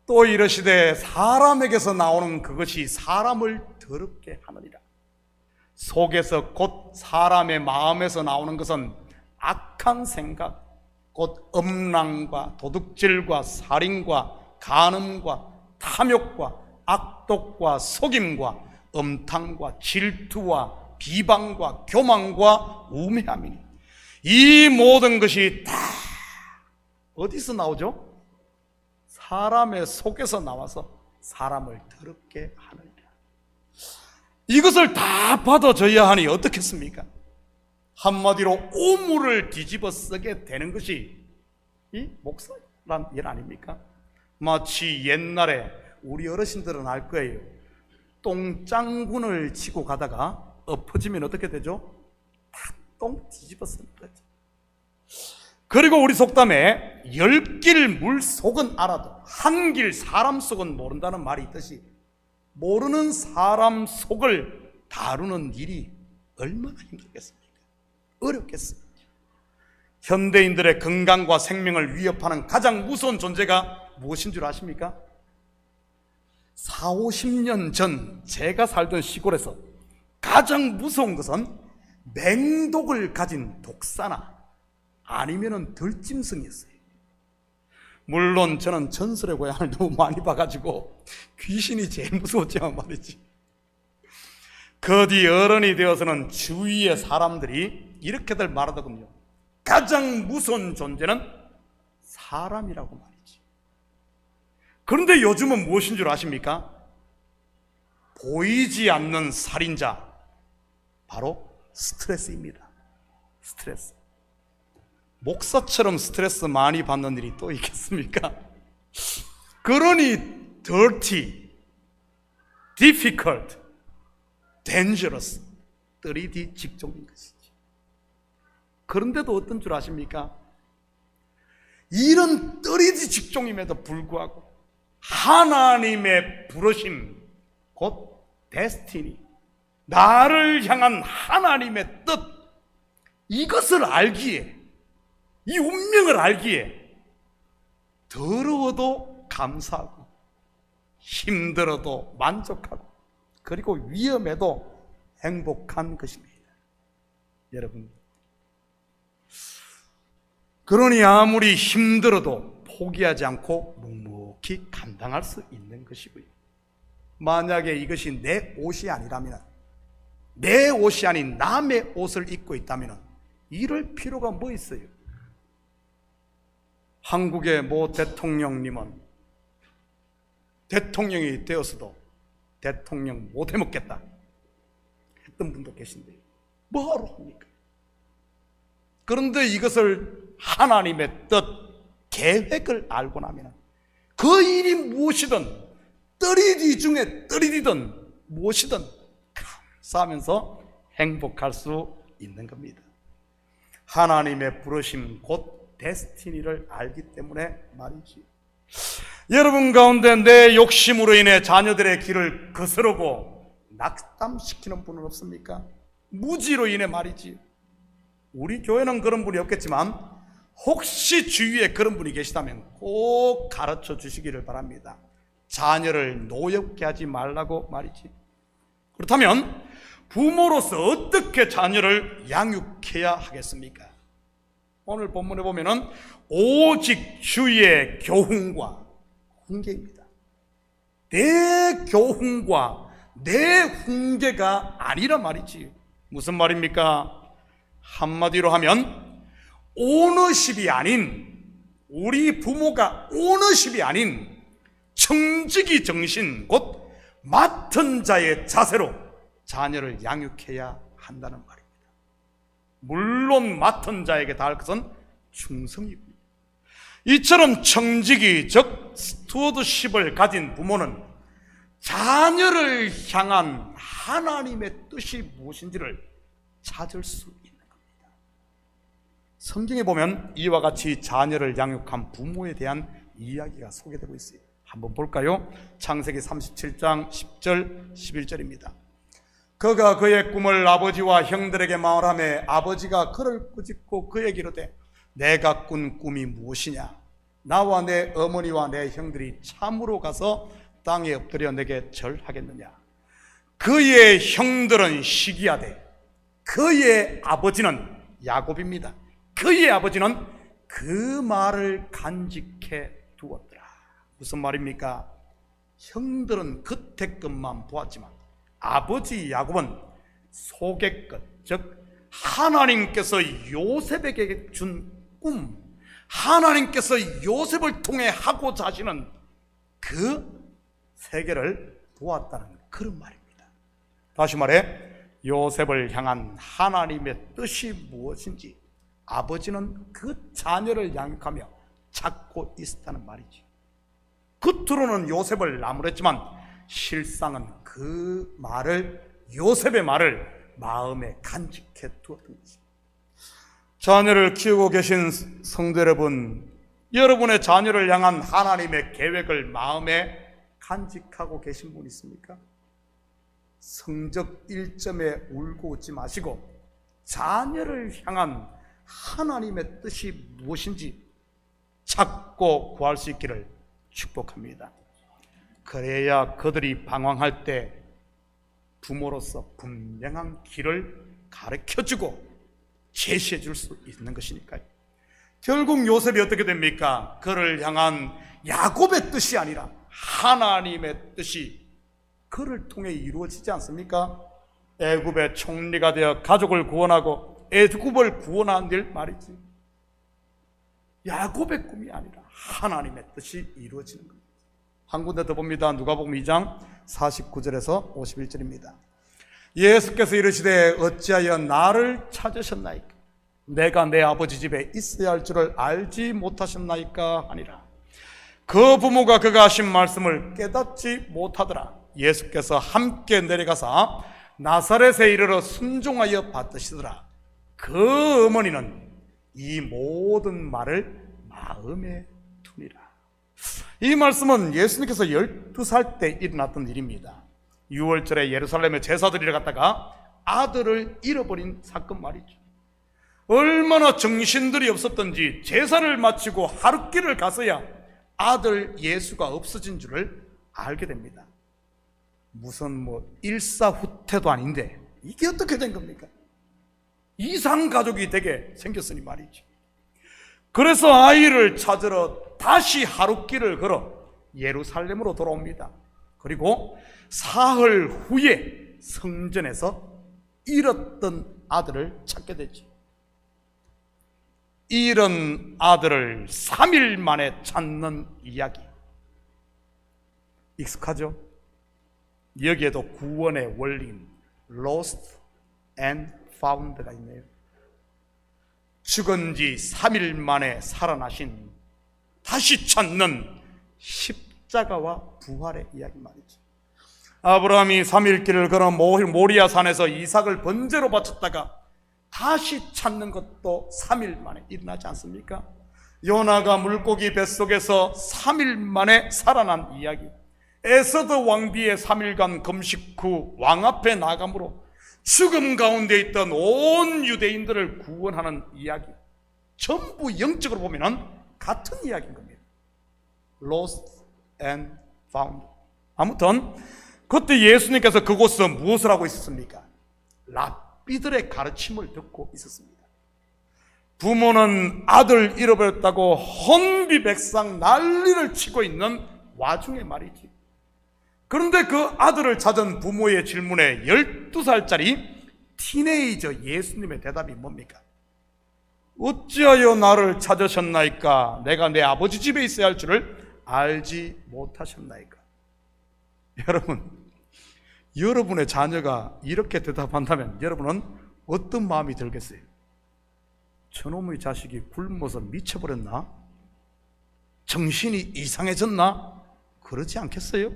또 이르시되 사람에게서 나오는 그것이 사람을 더럽게 하느니라. 속에서 곧 사람의 마음에서 나오는 것은 악한 생각, 곧 음란과 도둑질과 살인과 간음과 탐욕과 악독과 속임과 음탕과 질투와 비방과 교만과 우매함이니 이 모든 것이 다 어디서 나오죠? 사람의 속에서 나와서 사람을 더럽게 하느니라. 이것을 다 받아줘야 하니 어떻겠습니까? 한마디로 오물을 뒤집어 쓰게 되는 것이 이 목사란 일 아닙니까? 마치 옛날에 우리 어르신들은 알 거예요. 똥장군을 치고 가다가 엎어지면 어떻게 되죠? 다 똥 뒤집어 쓰는 거죠. 그리고 우리 속담에 10길 물 속은 알아도 한 길 사람 속은 모른다는 말이 있듯이 모르는 사람 속을 다루는 일이 얼마나 힘들겠습니까? 어렵겠습니다. 현대인들의 건강과 생명을 위협하는 가장 무서운 존재가 무엇인 줄 아십니까? 40-50년 전 제가 살던 시골에서 가장 무서운 것은 맹독을 가진 독사나 아니면은 들짐승이었어요. 물론 저는 전설의 고향을 너무 많이 봐가지고 귀신이 제일 무서웠지만 말이지. 그 뒤 어른이 되어서는 주위의 사람들이 이렇게들 말하더군요. 가장 무서운 존재는 사람이라고 말이지. 그런데 요즘은 무엇인 줄 아십니까? 보이지 않는 살인자, 바로 스트레스입니다. 스트레스. 목사처럼 스트레스 많이 받는 일이 또 있겠습니까? 그러니 dirty, difficult, dangerous, 3D 직종인 것이지. 그런데도 어떤 줄 아십니까? 이런 3D 직종임에도 불구하고 하나님의 부르심, 곧 데스티니, 나를 향한 하나님의 뜻, 이것을 알기에, 이 운명을 알기에 더러워도 감사하고 힘들어도 만족하고 그리고 위험해도 행복한 것입니다. 여러분, 그러니 아무리 힘들어도 포기하지 않고 묵묵히 감당할 수 있는 것이고요. 만약에 이것이 내 옷이 아니라면, 내 옷이 아닌 남의 옷을 입고 있다면 이럴 필요가 뭐 있어요? 한국의 모 대통령님은 대통령이 되었어도 대통령 못 해먹겠다 했던 분도 계신데 뭐하러 합니까? 그런데 이것을 하나님의 뜻, 계획을 알고 나면 그 일이 무엇이든 떨이디 중에 떨이디든 무엇이든 감사하면서 행복할 수 있는 겁니다. 하나님의 부르심 곧 데스티니를 알기 때문에 말이지. 여러분 가운데 내 욕심으로 인해 자녀들의 길을 거스르고 낙담시키는 분은 없습니까? 무지로 인해 말이지. 우리 교회는 그런 분이 없겠지만 혹시 주위에 그런 분이 계시다면 꼭 가르쳐 주시기를 바랍니다. 자녀를 노엽게 하지 말라고 말이지. 그렇다면 부모로서 어떻게 자녀를 양육해야 하겠습니까? 오늘 본문에 보면은 오직 주의 교훈과 훈계입니다. 내 교훈과 내 훈계가 아니라 말이지. 무슨 말입니까? 한마디로 하면 오너십이 아닌, 우리 부모가 오너십이 아닌 청지기 정신, 곧 맡은 자의 자세로 자녀를 양육해야 한다는 말입니다. 물론 맡은 자에게 다할 것은 충성이고요. 이처럼 청지기, 즉 스튜어드십을 가진 부모는 자녀를 향한 하나님의 뜻이 무엇인지를 찾을 수 있는 겁니다. 성경에 보면 이와 같이 자녀를 양육한 부모에 대한 이야기가 소개되고 있어요. 한번 볼까요? 창세기 37장 10절 11절입니다. 그가 그의 꿈을 아버지와 형들에게 말하며 아버지가 그를 꾸짖고 그에게 이르되 내가 꾼 꿈이 무엇이냐? 나와 내 어머니와 내 형들이 참으로 가서 땅에 엎드려 내게 절하겠느냐? 그의 형들은 시기하되 그의 아버지는 야곱입니다. 그의 아버지는 그 말을 간직해 두었더라. 무슨 말입니까? 형들은 겉의 것만 보았지만 아버지 야곱은 속의 것, 즉 하나님께서 요셉에게 준 꿈, 하나님께서 요셉을 통해 하고자 하시는 그 세계를 보았다는 그런 말입니다. 다시 말해 요셉을 향한 하나님의 뜻이 무엇인지 아버지는 그 자녀를 양육하며 찾고 있었다는 말이지. 겉으로는 요셉을 나무랬지만 실상은 그 말을, 요셉의 말을 마음에 간직해 두었던 것입니다. 자녀를 키우고 계신 성도 여러분, 여러분의 자녀를 향한 하나님의 계획을 마음에 간직하고 계신 분 있습니까? 성적 1점에 울고 웃지 마시고 자녀를 향한 하나님의 뜻이 무엇인지 찾고 구할 수 있기를 축복합니다. 그래야 그들이 방황할 때 부모로서 분명한 길을 가르쳐주고 제시해 줄 수 있는 것이니까요. 결국 요셉이 어떻게 됩니까? 그를 향한 야곱의 뜻이 아니라 하나님의 뜻이 그를 통해 이루어지지 않습니까? 애굽의 총리가 되어 가족을 구원하고 애굽을 구원한 일 말이지. 야곱의 꿈이 아니라 하나님의 뜻이 이루어지는 겁니다. 한 군데 더 봅니다. 누가복음 2장 49절에서 51절입니다. 예수께서 이르시되 어찌하여 나를 찾으셨나이까? 내가 내 아버지 집에 있어야 할 줄을 알지 못하셨나이까 하니라. 그 부모가 그가 하신 말씀을 깨닫지 못하더라. 예수께서 함께 내려가사 나사렛에 이르러 순종하여 받으시더라. 그 어머니는 이 모든 말을 마음에 두니라. 이 말씀은 예수님께서 12살 때 일어났던 일입니다. 6월절에 예루살렘에 제사드리러 갔다가 아들을 잃어버린 사건 말이죠. 얼마나 정신들이 없었던지 제사를 마치고 하룻길을 가서야 아들 예수가 없어진 줄을 알게 됩니다. 무슨 일사후퇴도 아닌데 이게 어떻게 된 겁니까? 이상가족이 되게 생겼으니 말이죠. 그래서 아이를 찾으러 다시 하룻길을 걸어 예루살렘으로 돌아옵니다. 그리고 사흘 후에 성전에서 잃었던 아들을 찾게 되지. 잃은 아들을 3일 만에 찾는 이야기. 익숙하죠? 여기에도 구원의 원리인 Lost and Found가 있네요. 죽은 지 3일 만에 살아나신, 다시 찾는 십자가와 부활의 이야기 말이죠. 아브라함이 3일 길을 걸어 모리아 산에서 이삭을 번제로 바쳤다가 다시 찾는 것도 3일 만에 일어나지 않습니까? 요나가 물고기 뱃속에서 3일 만에 살아난 이야기. 에서드 왕비의 3일간 금식 후 왕 앞에 나감으로 죽음 가운데 있던 온 유대인들을 구원하는 이야기. 전부 영적으로 보면 같은 이야기인 겁니다. Lost and found. 아무튼 그때 예수님께서 그곳에서 무엇을 하고 있었습니까? 랍비들의 가르침을 듣고 있었습니다. 부모는 아들 잃어버렸다고 혼비백상 난리를 치고 있는 와중에 말이지. 그런데 그 아들을 찾은 부모의 질문에 12살짜리 티네이저 예수님의 대답이 뭡니까? 어찌하여 나를 찾으셨나이까? 내가 내 아버지 집에 있어야 할 줄을 알지 못하셨나이까? 여러분의 자녀가 이렇게 대답한다면 여러분은 어떤 마음이 들겠어요? 저놈의 자식이 굶어서 미쳐버렸나? 정신이 이상해졌나? 그러지 않겠어요?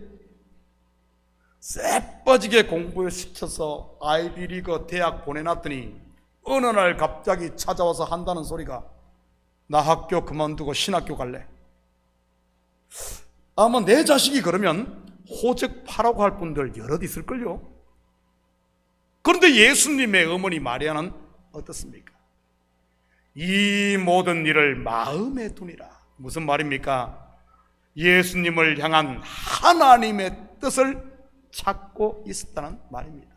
쎄 빠지게 공부를 시켜서 아이비리그 대학 보내놨더니 어느 날 갑자기 찾아와서 한다는 소리가 나 학교 그만두고 신학교 갈래. 아마 내 자식이 그러면 호적파라고 할 분들 여럿 있을걸요. 그런데 예수님의 어머니 마리아는 어떻습니까? 이 모든 일을 마음에 두니라. 무슨 말입니까? 예수님을 향한 하나님의 뜻을 찾고 있었다는 말입니다.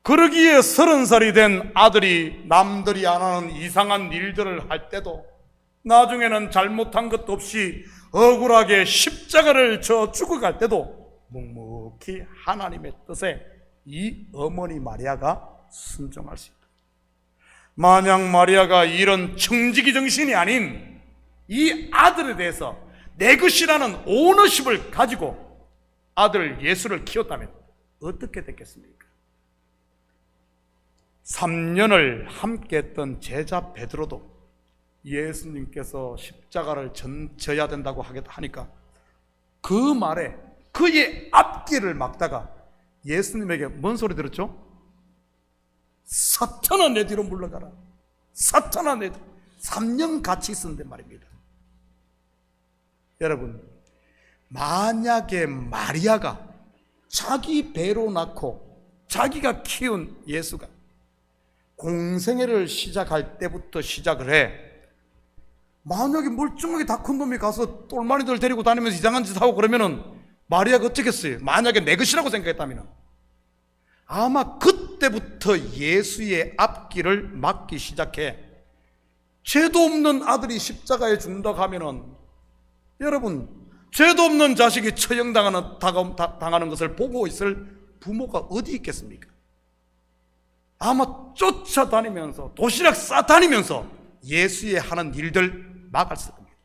그러기에 30살이 된 아들이 남들이 안 하는 이상한 일들을 할 때도 나중에는 잘못한 것도 없이 억울하게 십자가를 져 죽어갈 때도 묵묵히 하나님의 뜻에 이 어머니 마리아가 순종할 수 있다. 만약 마리아가 이런 청지기 정신이 아닌 이 아들에 대해서 내 것이라는 오너십을 가지고 아들 예수를 키웠다면 어떻게 됐겠습니까? 3년을 함께 했던 제자 베드로도 예수님께서 십자가를 져야 된다고 하니까 그 말에 그의 앞길을 막다가 예수님에게 뭔 소리 들었죠? 사탄아 내 뒤로 물러가라. 사탄아 내 뒤로. 3년 같이 있었는데 말입니다. 여러분, 만약에 마리아가 자기 배로 낳고 자기가 키운 예수가 공생애를 시작할 때부터 시작을 해 만약에 멀쩡하게 다 큰 놈이 가서 똘마니들 데리고 다니면서 이상한 짓 하고 그러면은 마리아가 어쩌겠어요? 만약에 내 것이라고 생각했다면 아마 그때부터 예수의 앞길을 막기 시작해 죄도 없는 아들이 십자가에 죽는다고 하면은 여러분, 죄도 없는 자식이 처형당하는 것을 보고 있을 부모가 어디 있겠습니까? 아마 쫓아다니면서 도시락 싸다니면서 예수의 하는 일들 막았을 겁니다.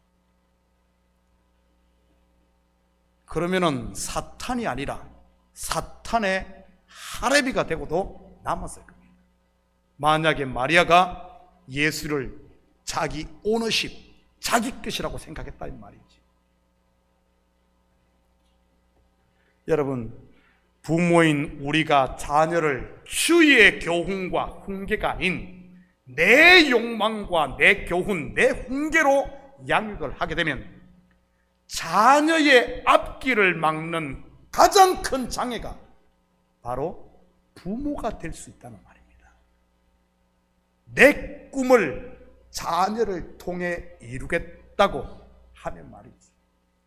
그러면은 사탄이 아니라 사탄의 하레비가 되고도 남았을 겁니다. 만약에 마리아가 예수를 자기 오너십, 자기 것이라고 생각했다 이 말이지. 여러분, 부모인 우리가 자녀를 주의 교훈과 훈계가 아닌 내 욕망과 내 교훈, 내 훈계로 양육을 하게 되면 자녀의 앞길을 막는 가장 큰 장애가 바로 부모가 될 수 있다는 말입니다. 내 꿈을 자녀를 통해 이루겠다고 하는 말이지.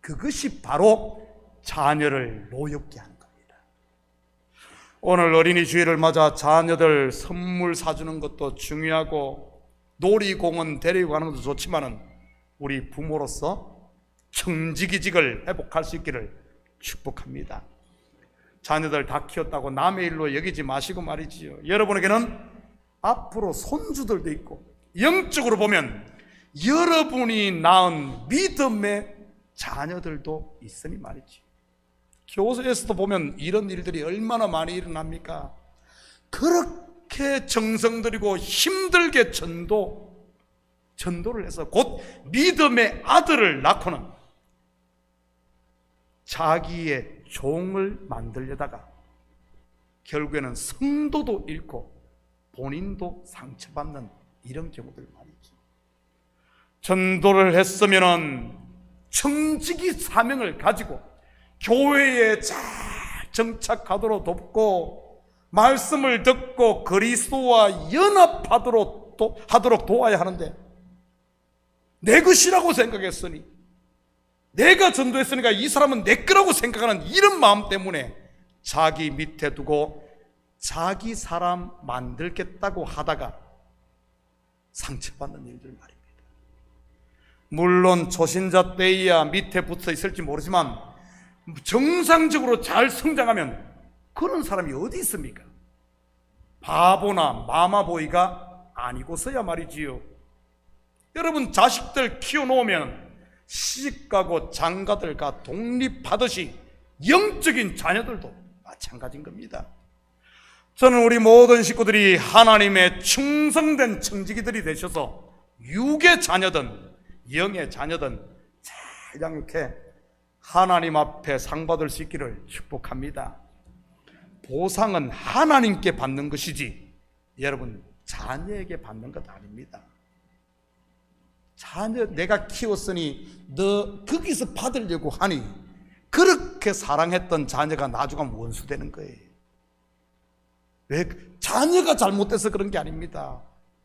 그것이 바로 자녀를 노엽게 하는 겁니다. 오늘 어린이 주일을 맞아 자녀들 선물 사주는 것도 중요하고 놀이공원 데리고 가는 것도 좋지만은 우리 부모로서 청지기직을 회복할 수 있기를 축복합니다. 자녀들 다 키웠다고 남의 일로 여기지 마시고 말이지요. 여러분에게는 앞으로 손주들도 있고 영적으로 보면 여러분이 낳은 믿음의 자녀들도 있으니 말이지. 교회에서도 보면 이런 일들이 얼마나 많이 일어납니까? 그렇게 정성 들이고 힘들게 전도를 해서 곧 믿음의 아들을 낳고는 자기의 종을 만들려다가 결국에는 성도도 잃고 본인도 상처받는 이런 경우들 말이지. 전도를 했으면은 청지기 사명을 가지고 교회에 잘 정착하도록 돕고 말씀을 듣고 그리스도와 연합하도록 도와야 하는데 내 것이라고 생각했으니 내가 전도했으니까 이 사람은 내 거라고 생각하는 이런 마음 때문에 자기 밑에 두고 자기 사람 만들겠다고 하다가 상처받는 일들 말입니다. 물론 초신자 때야 밑에 붙어 있을지 모르지만 정상적으로 잘 성장하면 그런 사람이 어디 있습니까? 바보나 마마보이가 아니고서야 말이지요. 여러분, 자식들 키워놓으면 시집가고 장가들과 독립하듯이 영적인 자녀들도 마찬가지인 겁니다. 저는 우리 모든 식구들이 하나님의 충성된 청지기들이 되셔서 육의 자녀든 영의 자녀든 잘 양육해 하나님 앞에 상 받을 수 있기를 축복합니다. 보상은 하나님께 받는 것이지 여러분 자녀에게 받는 것 아닙니다. 자녀 내가 키웠으니 너 거기서 받으려고 하니 그렇게 사랑했던 자녀가 나중에 원수 되는 거예요. 왜? 자녀가 잘못돼서 그런 게 아닙니다.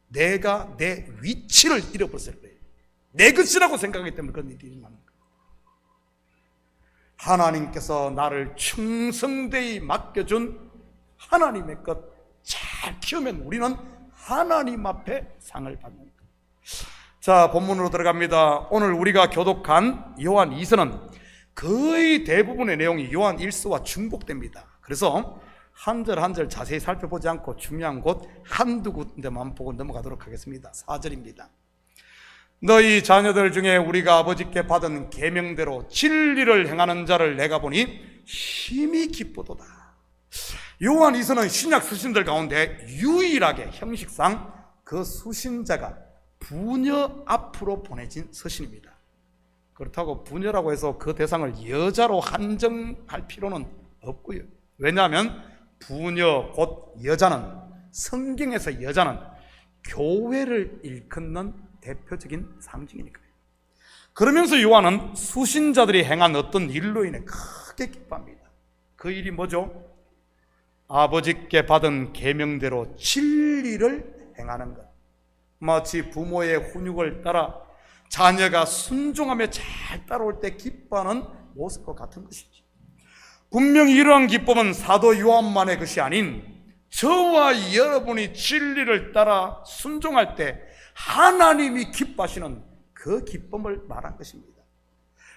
내가 내 위치를 잃어버렸을 거예요. 내 것이라고 생각하기 때문에 그런 일이 일어나는 거예요. 하나님께서 나를 충성되이 맡겨준 하나님의 것 잘 키우면 우리는 하나님 앞에 상을 받는 거예요. 자, 본문으로 들어갑니다. 오늘 우리가 교독한 요한 2서는 거의 대부분의 내용이 요한 1서와 중복됩니다. 그래서 한 절 한 절 자세히 살펴보지 않고 중요한 곳 한두 군데만 보고 넘어가도록 하겠습니다. 4절입니다. 너희 자녀들 중에 우리가 아버지께 받은 계명대로 진리를 행하는 자를 내가 보니 심히 기쁘도다. 요한 2서는 신약 수신들 가운데 유일하게 형식상 그 수신자가 부녀 앞으로 보내진 서신입니다. 그렇다고 부녀라고 해서 그 대상을 여자로 한정할 필요는 없고요. 왜냐하면 부녀 곧 여자는, 성경에서 여자는 교회를 일컫는 대표적인 상징이니까요. 그러면서 요한은 수신자들이 행한 어떤 일로 인해 크게 기뻐합니다. 그 일이 뭐죠? 아버지께 받은 계명대로 진리를 행하는 것. 마치 부모의 훈육을 따라 자녀가 순종하며 잘 따라올 때 기뻐하는 모습과 같은 것이지. 분명히 이러한 기쁨은 사도 요한만의 것이 아닌 저와 여러분이 진리를 따라 순종할 때 하나님이 기뻐하시는 그 기쁨을 말한 것입니다.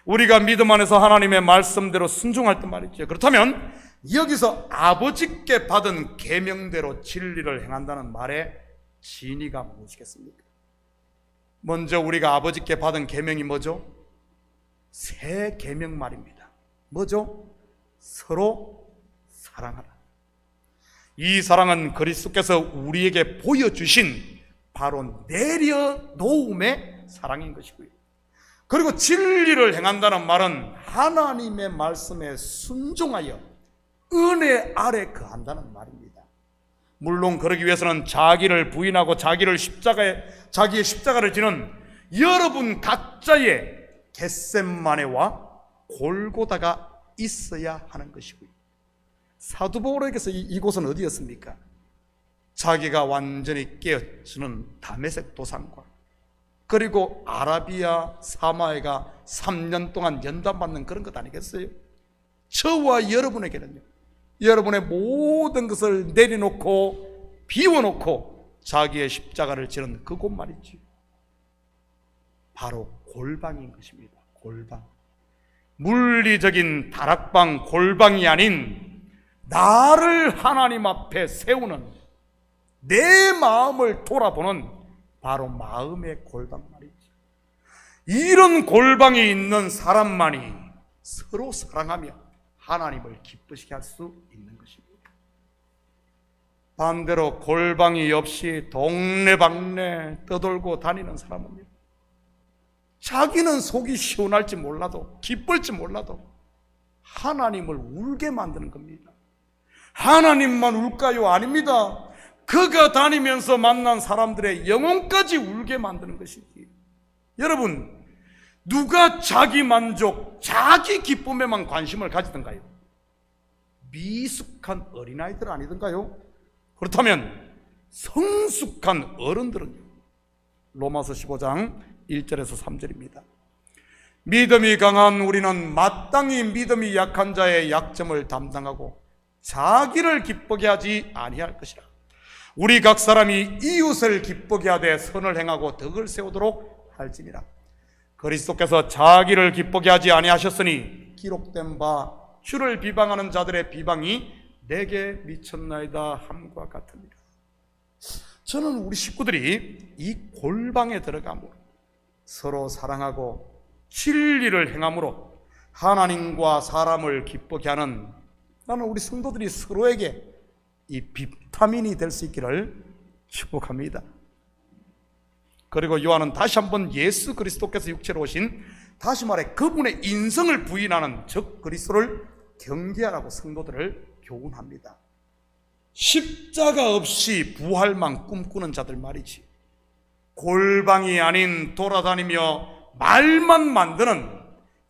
우리가 믿음 안에서 하나님의 말씀대로 순종할 때 말이죠. 그렇다면 여기서 아버지께 받은 계명대로 진리를 행한다는 말의 진의가 무엇이겠습니까? 먼저 우리가 아버지께 받은 계명이 뭐죠? 새 계명 말입니다. 뭐죠? 서로 사랑하라. 이 사랑은 그리스도께서 우리에게 보여주신 바로 내려놓음의 사랑인 것이고요. 그리고 진리를 행한다는 말은 하나님의 말씀에 순종하여 은혜 아래 거한다는 말입니다. 물론 그러기 위해서는 자기를 부인하고 자기의 십자가를 지는 여러분 각자의 겟세마네와 골고다가 있어야 하는 것이고요. 사도 바울에게서 이곳은 어디였습니까? 자기가 완전히 깨어지는 다메섹 도상과 그리고 아라비아 사마에가 3년 동안 연단받는 그런 것 아니겠어요? 저와 여러분에게는요, 여러분의 모든 것을 내려놓고 비워놓고 자기의 십자가를 지는 그곳 말이지, 바로 골방인 것입니다. 골방. 물리적인 다락방 골방이 아닌 나를 하나님 앞에 세우는, 내 마음을 돌아보는 바로 마음의 골방 말이지. 이런 골방이 있는 사람만이 서로 사랑하며 하나님을 기쁘시게 할 수 있는 것입니다. 반대로 골방이 없이 동네방네 떠돌고 다니는 사람은요, 자기는 속이 시원할지 몰라도, 기쁠지 몰라도 하나님을 울게 만드는 겁니다. 하나님만 울까요? 아닙니다. 그가 다니면서 만난 사람들의 영혼까지 울게 만드는 것이지. 여러분, 누가 자기 만족, 자기 기쁨에만 관심을 가지던가요? 미숙한 어린아이들 아니던가요? 그렇다면 성숙한 어른들은요? 로마서 15장 1절에서 3절입니다. 믿음이 강한 우리는 마땅히 믿음이 약한 자의 약점을 담당하고 자기를 기쁘게 하지 아니할 것이라. 우리 각 사람이 이웃을 기쁘게 하되 선을 행하고 덕을 세우도록 할지니라. 그리스도께서 자기를 기쁘게 하지 아니하셨으니 기록된 바 주를 비방하는 자들의 비방이 내게 미쳤나이다 함과 같으니라. 저는 우리 식구들이 이 골방에 들어가므로 서로 사랑하고 진리를 행함으로 하나님과 사람을 기쁘게 하는, 나는 우리 성도들이 서로에게 이 비타민이 될 수 있기를 축복합니다. 그리고 요한은 다시 한번 예수 그리스도께서 육체로 오신, 다시 말해 그분의 인성을 부인하는 즉 그리스도를 경계하라고 성도들을 교훈합니다. 십자가 없이 부활만 꿈꾸는 자들 말이지. 골방이 아닌 돌아다니며 말만 만드는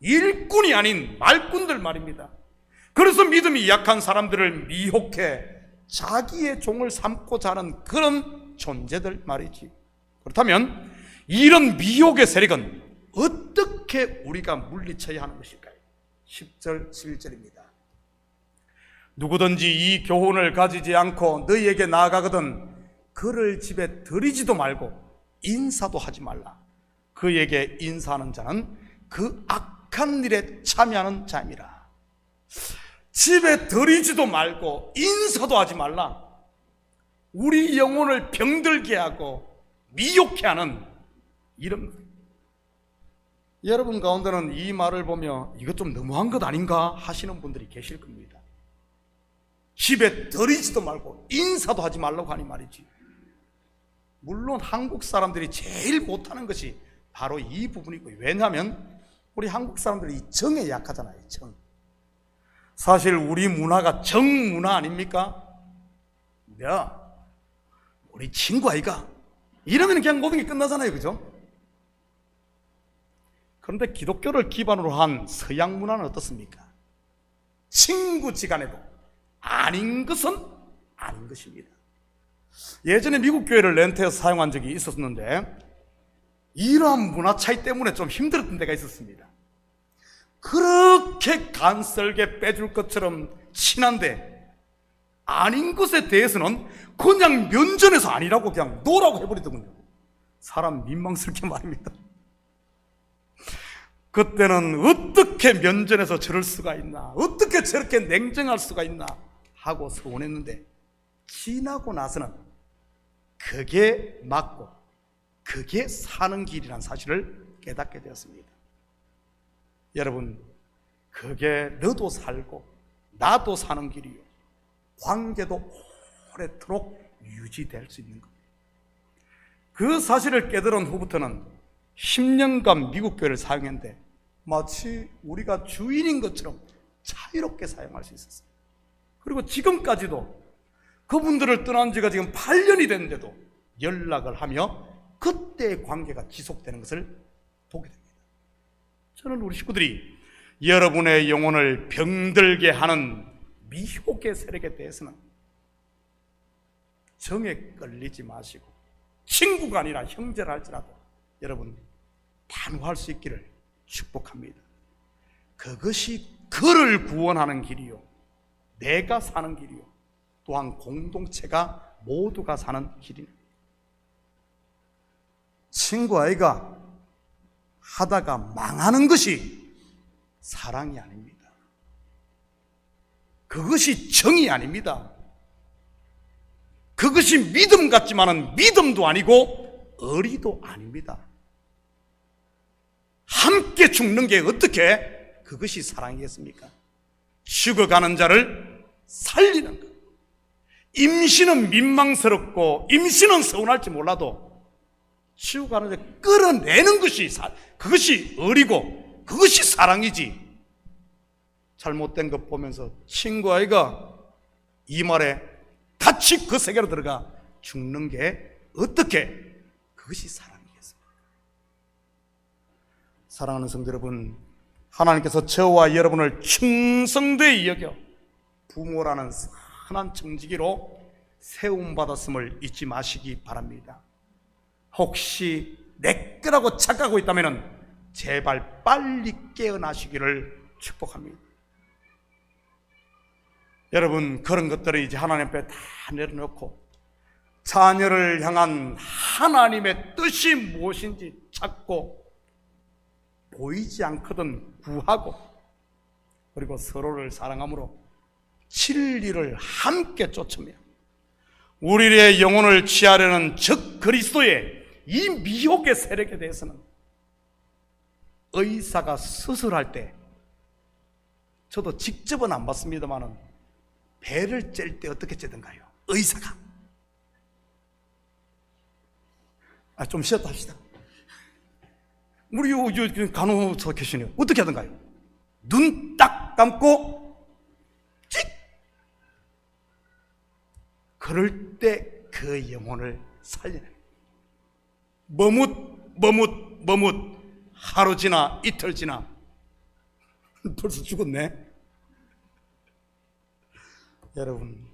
일꾼이 아닌 말꾼들 말입니다. 그래서 믿음이 약한 사람들을 미혹해 자기의 종을 삼고자 하는 그런 존재들 말이지. 그렇다면 이런 미혹의 세력은 어떻게 우리가 물리쳐야 하는 것일까요? 10절 11절입니다. 누구든지 이 교훈을 가지지 않고 너희에게 나아가거든 그를 집에 들이지도 말고 인사도 하지 말라. 그에게 인사하는 자는 그 악한 일에 참여하는 자입니다. 집에 들이지도 말고 인사도 하지 말라. 우리 영혼을 병들게 하고 미혹해 하는 이런 것. 여러분 가운데는 이 말을 보며 이것 좀 너무한 것 아닌가 하시는 분들이 계실 겁니다. 집에 들이지도 말고 인사도 하지 말라고 하니 말이지. 물론 한국 사람들이 제일 못하는 것이 바로 이 부분이고요. 왜냐하면 우리 한국 사람들이 이 정에 약하잖아요. 정. 사실 우리 문화가 정문화 아닙니까? 야, 우리 친구 아이가 이러면 그냥 모든 게 끝나잖아요. 그죠? 그런데 기독교를 기반으로 한 서양 문화는 어떻습니까? 친구지간에도 아닌 것은 아닌 것입니다. 예전에 미국 교회를 렌트해서 사용한 적이 있었는데 이러한 문화 차이 때문에 좀 힘들었던 데가 있었습니다. 그렇게 간설게 빼줄 것처럼 친한데 아닌 것에 대해서는 그냥 면전에서 아니라고 그냥 노라고 해버리더군요. 사람 민망스럽게 말입니다. 그때는 어떻게 면전에서 저럴 수가 있나, 어떻게 저렇게 냉정할 수가 있나 하고 서운했는데 지나고 나서는 그게 맞고 그게 사는 길이라는 사실을 깨닫게 되었습니다. 여러분, 그게 너도 살고 나도 사는 길이요, 관계도 오래도록 유지될 수 있는 겁니다. 그 사실을 깨달은 후부터는 10년간 미국 교회를 사용했는데 마치 우리가 주인인 것처럼 자유롭게 사용할 수 있었어요. 그리고 지금까지도 그분들을 떠난 지가 지금 8년이 됐는데도 연락을 하며 그때의 관계가 지속되는 것을 보게 됩니다. 저는 우리 식구들이 여러분의 영혼을 병들게 하는 미혹의 세력에 대해서는 정에 끌리지 마시고 친구가 아니라 형제라 할지라도 여러분 단호할 수 있기를 축복합니다. 그것이 그를 구원하는 길이요, 내가 사는 길이요, 또한 공동체가 모두가 사는 길입니다. 친구 아이가 하다가 망하는 것이 사랑이 아닙니다. 그것이 정이 아닙니다. 그것이 믿음 같지만은 믿음도 아니고 의리도 아닙니다. 함께 죽는 게 어떻게 그것이 사랑이겠습니까? 죽어가는 자를 살리는 것. 임신은 민망스럽고 임신은 서운할지 몰라도 죽어가는 자를 끌어내는 것이 그것이 의리고 그것이 사랑이지. 잘못된 것 보면서 친구 아이가 이 말에 같이 그 세계로 들어가 죽는 게 어떻게 그것이 사랑이겠습니까? 사랑하는 성도 여러분, 하나님께서 저와 여러분을 충성되이 여겨 부모라는 선한 청지기로 세움받았음을 잊지 마시기 바랍니다. 혹시 내 거라고 착각하고 있다면 제발 빨리 깨어나시기를 축복합니다. 여러분, 그런 것들을 이제 하나님 앞에 다 내려놓고 자녀를 향한 하나님의 뜻이 무엇인지 찾고 보이지 않거든 구하고 그리고 서로를 사랑함으로 진리를 함께 쫓으며 우리의 영혼을 취하려는 적 그리스도의 이 미혹의 세력에 대해서는 의사가 수술할 때 저도 직접은 안 봤습니다만은 배를 찔 때 어떻게 찌던가요? 의사가 좀 쉬었다 합시다. 우리 간호사 계시네요. 어떻게 하던가요? 눈 딱 감고 찍 그럴 때 그 영혼을 살리는, 머뭇 하루 지나 이틀 지나 벌써 죽었네. 여러분,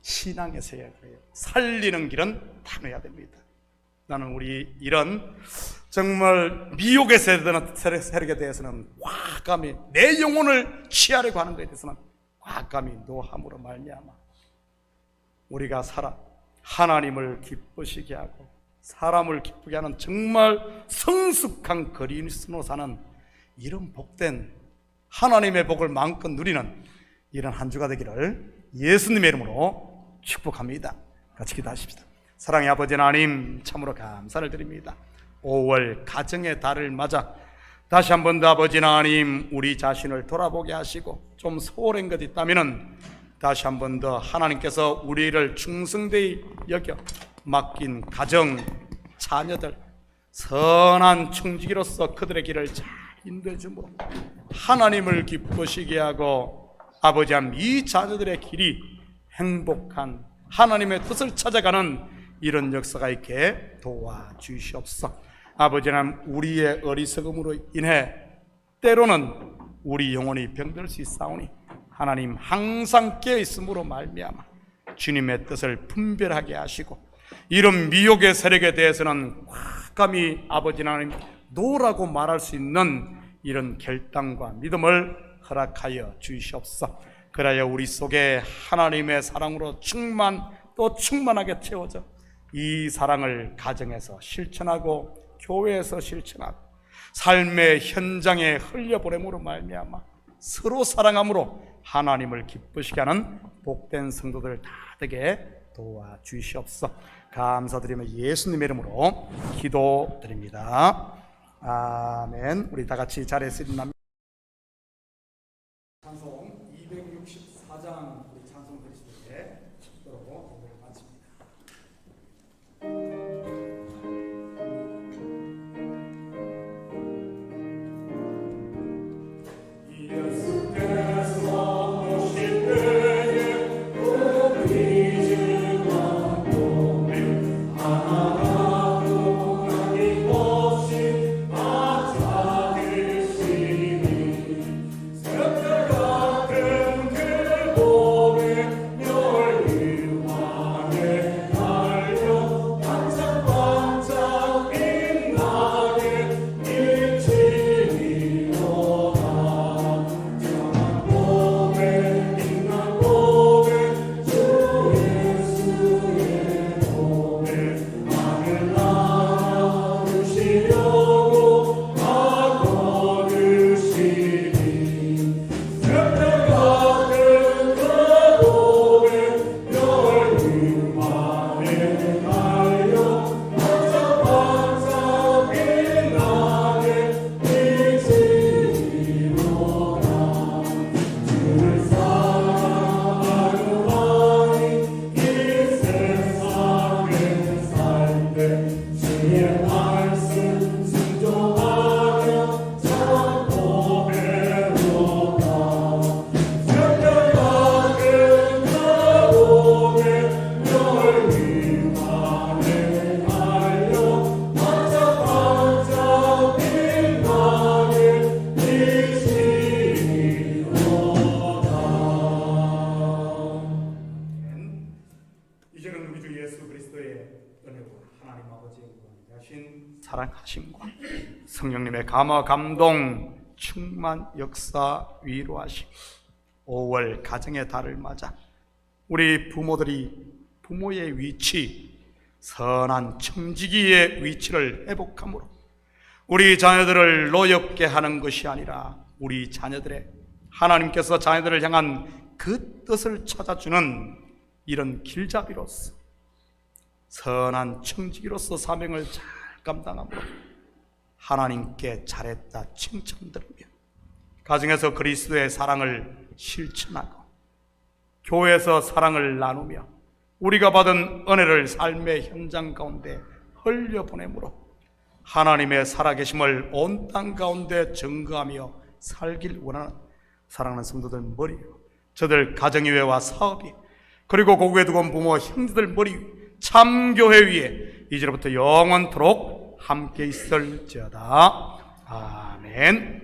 신앙에서야 그래요. 살리는 길은 다녀야 됩니다. 나는 우리 이런 정말 미혹의 세력에 대해서는 과감히, 내 영혼을 취하려고 하는 것에 대해서는 과감히 노함으로 말미암아 우리가 하나님을 기쁘시게 하고 사람을 기쁘게 하는 정말 성숙한 그리스도로 사는 이런 복된 하나님의 복을 마음껏 누리는 이런 한 주가 되기를 예수님의 이름으로 축복합니다. 같이 기도하십시다. 사랑의 아버지 하나님, 참으로 감사를 드립니다. 5월 가정의 달을 맞아 다시 한 번 더 아버지 하나님, 우리 자신을 돌아보게 하시고 좀 소홀한 것 있다면 다시 한 번 더 하나님께서 우리를 충성되이 여겨 맡긴 가정, 자녀들 선한 청지기로서 그들의 길을 잘 인도해 주므로 하나님을 기쁘시게 하고 아버지 하나님, 이 자녀들의 길이 행복한 하나님의 뜻을 찾아가는 이런 역사가 있게 도와주시옵소서. 아버지 하나님, 우리의 어리석음으로 인해 때로는 우리 영혼이 병들 수 있사오니 하나님 항상 깨어있음으로 말미암아 주님의 뜻을 분별하게 하시고 이런 미혹의 세력에 대해서는 과감히 아버지 하나님 노라고 말할 수 있는 이런 결단과 믿음을 허락하여 주시옵소서. 그래야 우리 속에 하나님의 사랑으로 또 충만하게 채워져 이 사랑을 가정에서 실천하고 교회에서 실천하고 삶의 현장에 흘려보냄으로 말미암아 서로 사랑함으로 하나님을 기쁘시게 하는 복된 성도들 다 되게 도와주시옵소서. 감사드리며 예수님의 이름으로 기도드립니다. 아멘. 우리 다 같이 자리에서 일어납니다. 찬송 264장 우리 찬송 드리실 때 축도로 예배를 마칩니다. 사랑하심과 성령님의 감화 감동 충만 역사 위로하심 5월 가정의 달을 맞아 우리 부모들이 부모의 위치, 선한 청지기의 위치를 회복함으로 우리 자녀들을 노엽게 하는 것이 아니라 우리 자녀들의 하나님께서 자녀들을 향한 그 뜻을 찾아주는 이런 길잡이로서 선한 청지기로서 사명을 잘 감당함으로 하나님께 잘했다 칭찬드리며 가정에서 그리스도의 사랑을 실천하고 교회에서 사랑을 나누며 우리가 받은 은혜를 삶의 현장 가운데 흘려보내므로 하나님의 살아계심을 온 땅 가운데 증거하며 살길 원하는 사랑하는 성도들 머리요 저들 가정의회와 사업이 그리고 고국에 두고 온 부모 형제들 머리 위 참교회 위에 이제로부터 영원토록 함께 있을지어다. 아멘.